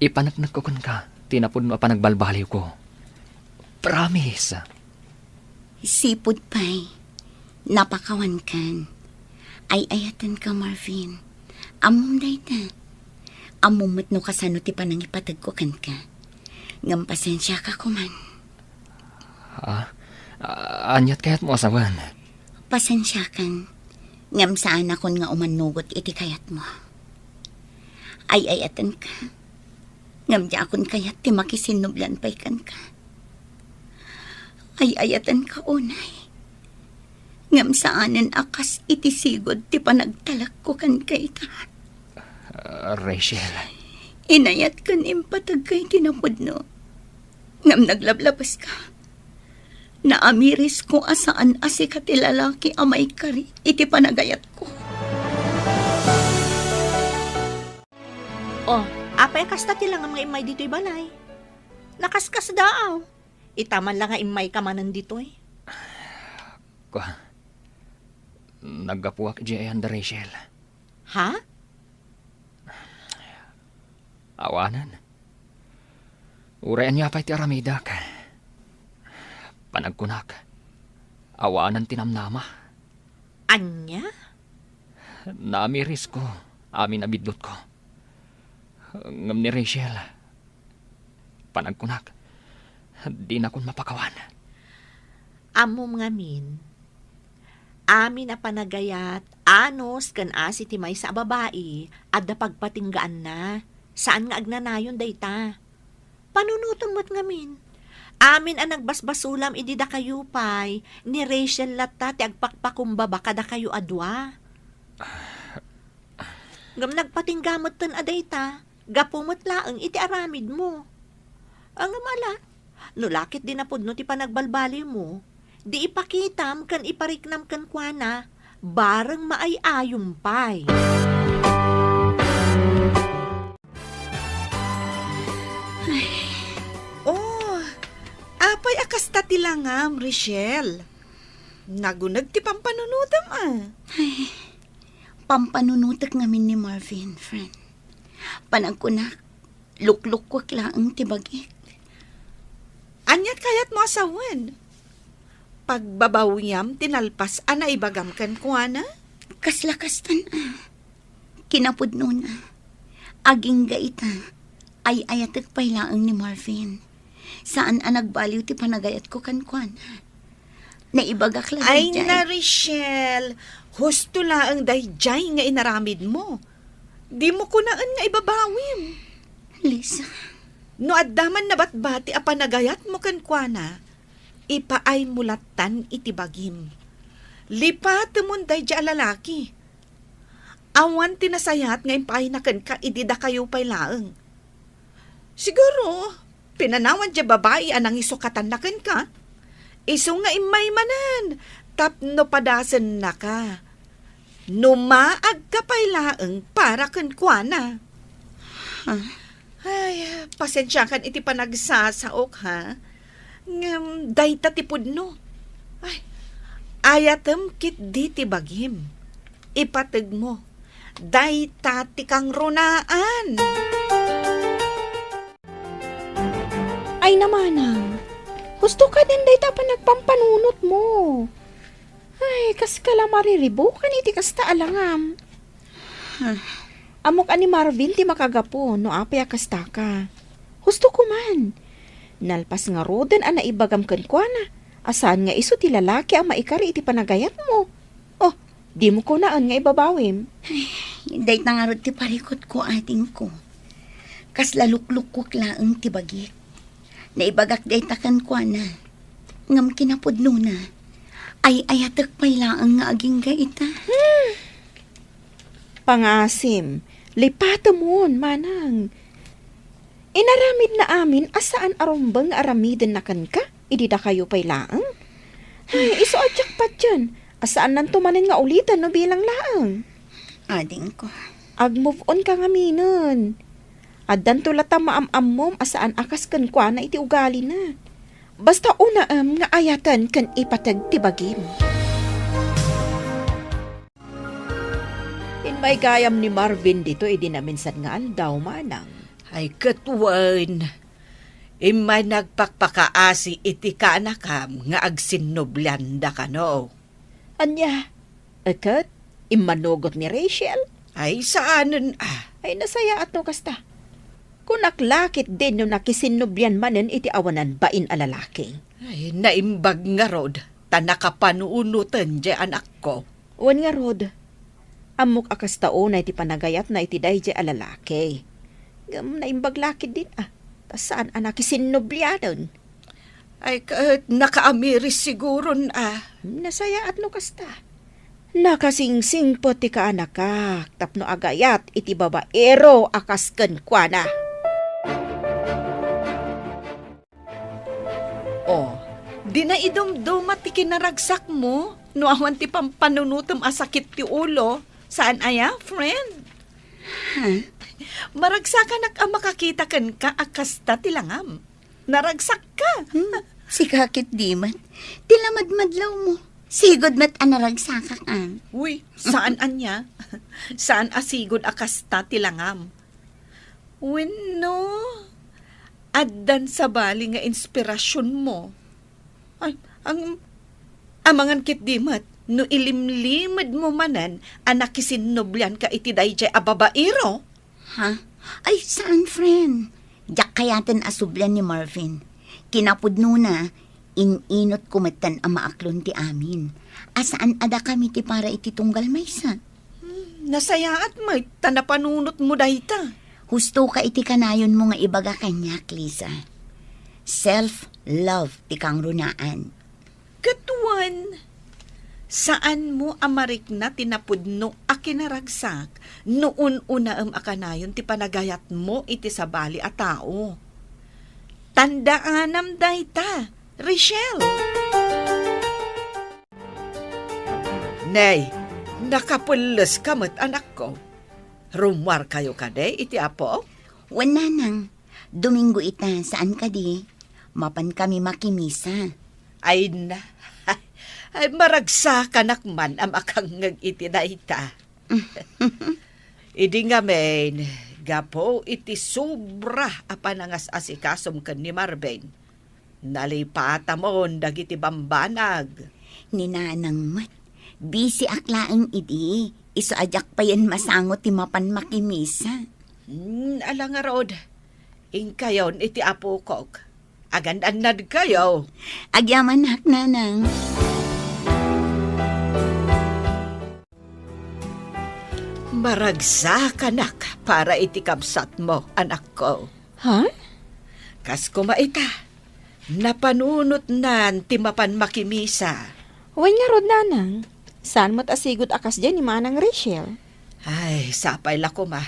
Speaker 2: Ipanagnak ko kun ka. Tinapod mo panagbalbaliw ko. Promise.
Speaker 4: Sipod pa'y, napakawan kan. Ay ayatan ka, Marvin. Amom dayta. Amom no kasano ti panang ipatagkukan ka. Ngam pasensya ka kuman.
Speaker 2: Anyat kayat mo asawan.
Speaker 4: Pasensya kan. Ngam saan akon nga umanugot iti kayat mo. Ay ayatan ka. Ngam di akon kayat ti makisinublan pa'y kan ka. Ay ayatan ka unay. Ngam saanan akas iti sigod ti panagtalak ko kan kay ta.
Speaker 2: Rachel.
Speaker 4: Inayat kan impatag kay tinapod no. Ngam naglablabas ka. Naamiris ko asaan asi ka ti lalaki amay kari iti panagayat ko.
Speaker 3: Oh, apay kasta ti lang ang mga imay dito'y balay. Nakaskas daaw. Itaman lang nga imay ka manan dito'y.
Speaker 2: Naggapuak di ayan da Rachel.
Speaker 3: Ha?
Speaker 2: Awanan. Urayan niya pa'y ti aramidak. Panagkunak. Awanan tinamnama.
Speaker 3: Anya?
Speaker 2: Naamiris ko. Amin nabidlot ko. Ngam ni Rachel. Panagkunak. Di na kun mapakawan.
Speaker 3: Amom ngamin. Amin na panagayat, anos kan asi ti may sa babae, at da pagpatinggaan na, saan nga agnanayon dayta. Panunutom mo't ngamin. Amin ang nagbasbasulam idida kayo pay, ni Rachel lata ti agpakpakumbaba kada kayo adwa. Ngam nagpatinggamot tan adayta, gapumot laang iti aramid mo. Ang amala, nulakit din na pudno ti panagbalbali mo, di ipakitam kan ipariknam kan kuana, bareng maayayom pay.
Speaker 6: Oh, apay akas tatilangam, Rachel. Nagunag ti pampanunutam
Speaker 4: Pampanunutak ngamin ni Marvin, friend. Panagkunak, lukluk ko klaang tibagik.
Speaker 6: Anyat kayat mo asawan. Pagbabawiyam, tinalpas, ana ibagam kan kuana?
Speaker 4: Kaslakastan Kinapudno na. Aging gaita. Ay ayatek pay laang ni Marvin. Saan nagbaliw ti panagayat ko kan kuana. Naibagak lang
Speaker 6: Ay
Speaker 4: dyan.
Speaker 6: na, Rachel. Husto laang dayjay nga inaramid mo. Di mo kunaan nga ibabawim.
Speaker 4: Lisa,
Speaker 6: No addaman na batbati a panagayat mo kan kuana, ipaay mulatan itibagim. Lipat mon dayjay lalaki. Awan tinasayat nga impay na kan ka idida kayo pay laang. Siguro, pinanawan dya babae anang isukatan na kan ka. Iso nga imay manan, tapno padasan na ka. Numaag ka pay laang para kan kuana. Ay, pasensya kan iti panagsasaok ha. Dayta tipudno. Ay, ayatem kit di tibagim. Ipatag mo. Dayta ti kang runaan.
Speaker 7: Ay namanang, gusto ka din day pa nagpampanunot mo. Ay, kas kala mariribo kan iti kasta alangam. Amok ani Marvin ti makagapo no apay kasta ka. Gusto ko man. Nalpas nga roden ana ibagam kan kuana. Asan nga iso ti lalaki ang maikari iti panagayat mo. Oh, di mo ko naan nga ibabawim.
Speaker 4: day tangarot ti parikot ko ating ko. Kas lalukluk ko klaang ti bagik. Naibagak day takan kuana. Ngam kinapudno na. Ay ayatek pay laang nga aging gaita.
Speaker 7: Pangasim, lipata mon, manang. Inaramid na amin asaan arumbang aramidin na kan ka, idida kayo pay laang. Ay, iso adyak pa dyan, asaan nan tumanin nga ulitan no bilang laang.
Speaker 4: Ading ko.
Speaker 7: Ag-move on ka nga minon. Addan tulata maam-am mom asaan akas kan kwa na iti ugali na. Basta una nga ayatan kan ipatag tibagim. Inmay gayam ni Marvin dito, idi na minsan nga aldaw manang.
Speaker 6: Ay katwan, imay nagpakpakaasi iti ka anakam nga agsinublanda ka no.
Speaker 7: Anya, akat, imanogot ni Rachel.
Speaker 6: Ay saanan
Speaker 7: Ay nasaya at no kasta. Kung naklakit din no nakisinubyan manen iti awanan bain a lalaki.
Speaker 6: Ay naimbag nga rod, tanakapanuunutan di anak ko.
Speaker 7: Wan nga rod, amok akas taon na iti panagayat na iti day a lalaki. Gam naimbag lakit din Tas saan anak isinubyanon?
Speaker 6: Ay kat nakaamiris siguro
Speaker 7: Nasaya at no kasta. Nakasingsing po ti ka anak ka, tapno agayat iti babaero akas kenkwana.
Speaker 6: Oh, di na idumdumat ti kinaragsak mo, no awan ti pampanunutom asakit ti ulo. Saan aya, friend? Maragsakan ang makakita kan ka akasta ti langam. Naragsak ka.
Speaker 4: Si kakit di man, tilamadmadlaw mo. Sigod mat anaragsakak an.
Speaker 6: Uy, saan anya? Saan asigod akasta ti langam? Wenno, addan sa bali nga inspirasyon mo. Ay, ang amangan kit di mat, no ilimlimad mo manan, anak isinubyan ka iti dayjay a babaero.
Speaker 4: Ha? Ay, saan, friend? Diyak kayaten asublan ni Marvin. Kinapudno na, ininot kumatan ang maaklon ti amin. Asaan ada kami ti para iti tunggal maysa?
Speaker 6: Nasayaat mo, tanapanunot mo dayta.
Speaker 4: Husto ka iti kanayon mo nga ibaga kanyak, Lisa. Self-love ti kang runaan.
Speaker 6: Katuan, saan mo amarik na tinapudno a kinaragsak noon una akanayon ti panagayat mo iti sabali a tao. Tandaanam dayta, Rachel. Nay, nakapulos kamot anak ko. Rumwar kayo kade iti apo?
Speaker 4: Wala nang, Domingo ita, saan ka di? Mapan kami makimisa.
Speaker 6: Ay na, ay maragsa kanakman am akang iti dayta. Idi nga men, gapo iti sobra apanangas asikasom ken ni Marvin. Nalipata mo dagiti bambanag.
Speaker 4: Ninanang mat, busy aklaang idi, iso ajak pa yan masangot ti mapan makimisa.
Speaker 6: Ala nga rod, ingkayon iti apo kog. Agandanad kayo.
Speaker 4: Agyaman hak nanang.
Speaker 6: Maragsa kanak para iti kapsat mo, anak ko.
Speaker 7: Ha?
Speaker 6: Kas kumaita, napanunot nan ti mapan makimisa.
Speaker 7: Wan nga rod nanang. Saan mo't asigod akas dyan ni Manang Rachel?
Speaker 6: Ay, sapay lako ma.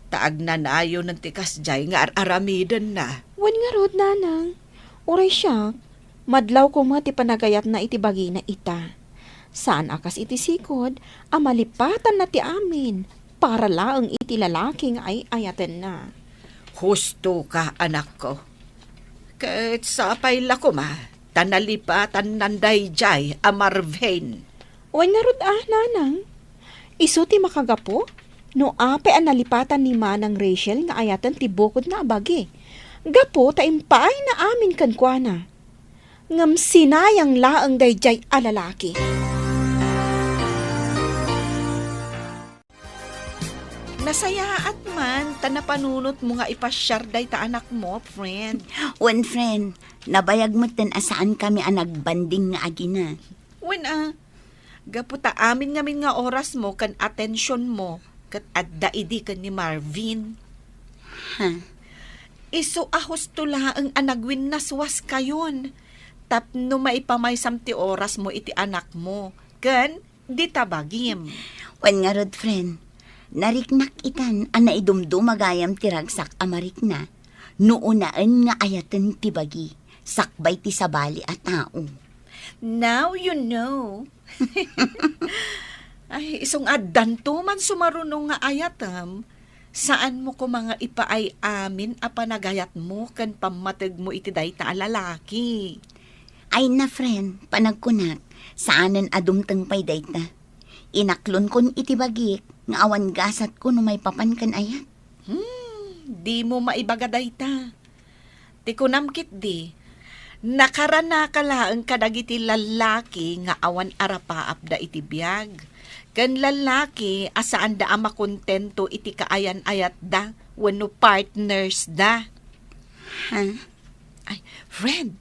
Speaker 6: Taag na nayo ng tikas jay nga aramidan na.
Speaker 7: Wan nga rod nanang. Uray siya, madlaw ko ti panagayat na iti bagi na ita. Saan akas iti sikod, amalipatan na ti amin, para laang iti lalaking ay ayaten na.
Speaker 6: Husto ka, anak ko. Kahit sapay lako ma, tanalipatan nanday jay a Marvin.
Speaker 7: Wan nga rod nanang. Isu ti makagapo, no ape ang nalipatan ni Manang Rachel nga ayatan ti bukod na abagi. Gapo ta impay na amin kankwana. Ngam sinayang laang dayjay alalaki.
Speaker 6: Nasayaat man, tanapanunot mo nga ipasyar day ta anak mo, friend.
Speaker 4: One friend, nabayag mo ten asaan kami ang nagbanding nga agina.
Speaker 6: When gaputa amin ngamin nga oras mo kan atensyon mo kat adda idi kan ni Marvin.
Speaker 4: Ha?
Speaker 6: Iso ahos tula ang anagwin naswas kayon. Tapno maipamaysam ti oras mo iti anak mo. Kan, di tabagim.
Speaker 4: Wan nga rod, friend. Nariknak itan, ana idumdumagayam ti ragsak amarik na. Nuunaan nga ayatan ti bagi. Sakbay ti sabali at tao.
Speaker 6: Now you know. Ay, isong addan to man sumarunong nga ayatam. Saan mo ko mga ipaay amin a panagayat mo kan pamatag mo iti dayta a lalaki?
Speaker 4: Ay na, friend, panagkunak, saanan adumtang pay dayta. Inaklon kon iti bagik, nga awan gasat ko no may papan kan ayat.
Speaker 6: di mo maibagaday ta. Ti kunamkit di, nakarana ka laeng kadagiti lalaki nga awan arapaap da iti biyag. Kan lalaki asaan da ama kontento iti kaayan-ayat da, wano partners da.
Speaker 4: Ha?
Speaker 6: Ay, friend,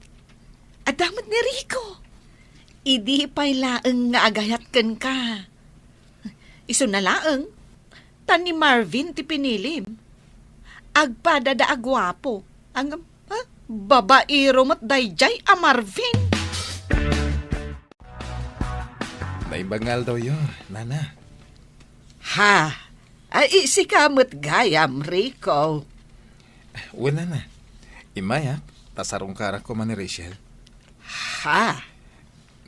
Speaker 6: adamot ni Rico. Idi pa'y laeng nga agayat ken ka. Iso na laeng, tan ni Marvin ti pinilim. Agpada da agwapo, ang babairo mat dayjay a Marvin.
Speaker 8: May bangal daw yun, nana.
Speaker 6: Ha, ay isi kamot gayam, Rico.
Speaker 8: Wala na. Imayak, tasarong karak ko man ni Rachel.
Speaker 6: Ha,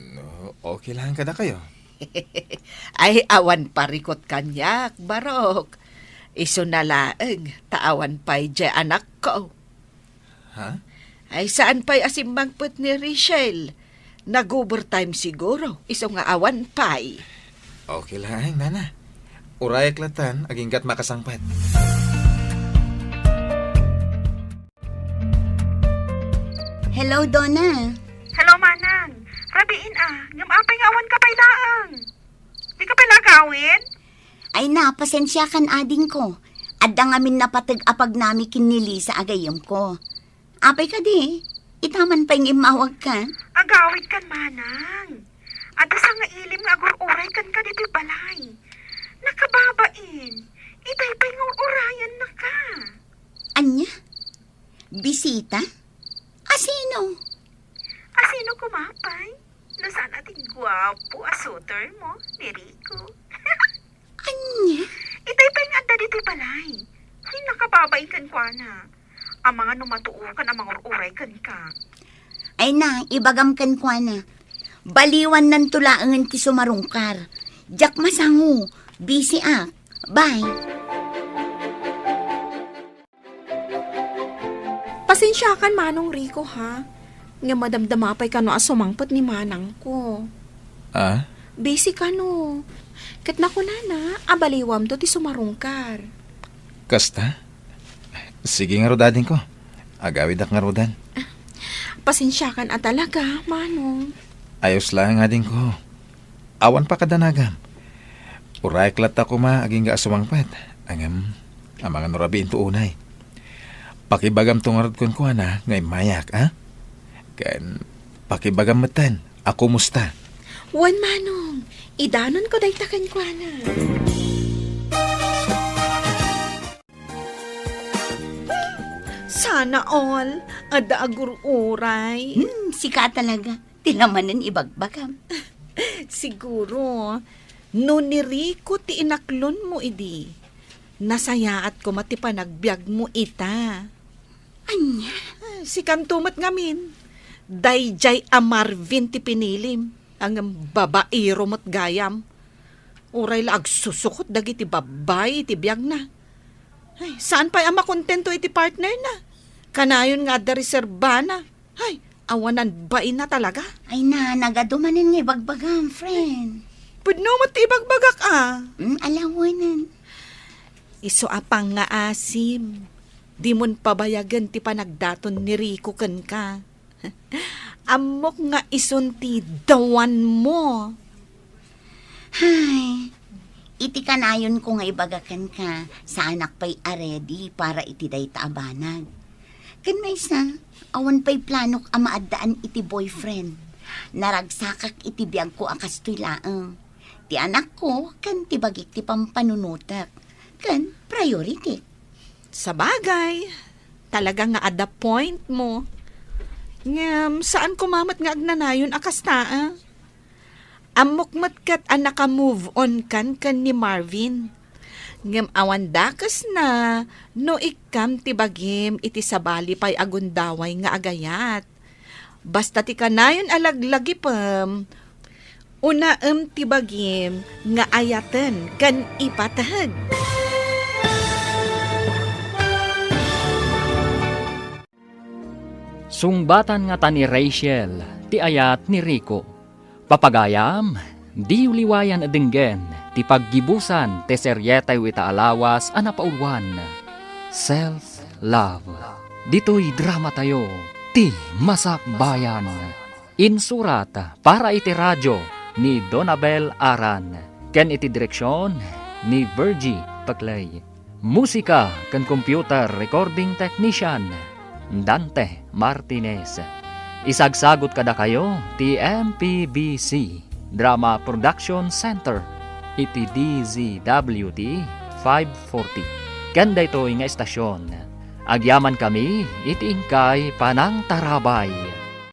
Speaker 8: No, okay lang kada kayo.
Speaker 6: ay awan parikot kanyak, barok. Iso na laeng, taawan pa'y jay anak ko.
Speaker 8: Ha?
Speaker 6: Ay saan pa'y asimbangpot ni Rachel? Nag-overtime siguro, iso nga awan pa'y.
Speaker 8: Okay lang, nana. Urayak latan, aginggat makasangpat.
Speaker 4: Hello, Donna.
Speaker 9: Hello, Manang. Rabiin ngam apay nga awan ka pa'y laang. Di ka pa'y lagawin?
Speaker 4: Ay na, pasensya kan ading ko. Adda ngamin napatag-apag nami kinili sa agayam ko. Apay ka di, itaman pa yung imawag ka.
Speaker 9: Agawid kan, Manang. Ada sa nga ilim nga agur-uray kan ka dito balay. Nakababain. Itay pa'y nga urayan na ka.
Speaker 4: Anya? Bisita? Asino?
Speaker 9: Asino kumapay? Nasaan ating gwapo asuter mo, ni Rico?
Speaker 4: Anya?
Speaker 9: Itay pa'y nga adda dito balay. Ay, nakababain kan kwa na. Ang mga numatuukan ang mga uray kan ka.
Speaker 4: Ay na, ibagam kan kwa na. Baliwan ng tulaangan ti sumarungkar. Jack masangu, busy ak. Bye.
Speaker 7: Pasensya kan Manong Rico ha. Nga madamdamapay ka no asumangpot ni Manang ko.
Speaker 8: Ah?
Speaker 7: Busy ka no. Kat na ko na, abaliwam to ti sumarungkar.
Speaker 8: Kasta? Sige nga rodadin ko. Agawid ak nga rodan.
Speaker 7: Pasensya kan talaga, Manong.
Speaker 8: Ayos lang nga din ko. Awan pa kadanagam. Uray klat ako aging ga asumangpat. Ang mga nurabiin to unay. Pakibagam tungarod kon ko na ngay mayak, ha? Kan pakibagam matan. Ako musta?
Speaker 7: Wan Manong, idanon ko daytakan ko na.
Speaker 6: Sana all, ada agur-uray.
Speaker 4: Sika talaga. Tilamanan ibagbagam.
Speaker 6: Siguro, no ni Rico ti inaklon mo idi. Nasayaat ko mati panagbiag mo ita.
Speaker 4: Anya?
Speaker 6: Si kantumat ngamin. Dayjay a Marvin ti pinilim. Ang babairo mo't gayam. Uray la agsusukot dagiti babay iti biag na. Ay, saan pa'y ama kontento iti partner na? Kanayon nga da reserba na. Ay, awanan ba na talaga?
Speaker 4: Ay na, nagadumanin nga ibagbagam, friend.
Speaker 6: Pudno mo ti bagbagak
Speaker 4: Alawanan.
Speaker 6: Iso apang nga asim. Di mon pabayagan ti panagdaton ni Rico ken ka. Amok nga ison ti dawan mo.
Speaker 4: Hay, iti kanayon ko nga ibagakan ka sa anak pa'y aredy para iti day taabanag. Kan may sa, awan pa'y planok amaadaan iti boyfriend. Naragsakak iti biyag ko akas to'y laang. Ti anak ko, kan ti bagik ti pampanunutak. Kan priority.
Speaker 6: Sa bagay, talaga nga ada point mo. Ngam, saan kumamat nga agnanayon akas taa? Amok matkat ang naka-move on kan ni Marvin. Ngam awan dakas na, no ikam tibagim iti sabali pa'y agundaway nga agayat. Basta ti kanayon alaglagi pam, unaem tibagim nga ayaten kan ipatahag.
Speaker 2: Sungbatan nga ta ni Rachel, ti ayat ni Rico. Papagayam, di uliwayan adenggen, ti paggibusan ti seryetay wita alawas anapaulwan. Self Self-Love. Dito'y drama tayo, ti Masakbayan. Insurat para iti radyo ni Donabel Aran. Ken iti direksyon ni Virgie Paclay. Musika ken computer recording technician Dante Martinez. Isagsagot kada kayo ti MPBC Drama Production Center iti DZWT 540. Kanda ito nga estasyon. Agyaman kami iti ingkay panang tarabay.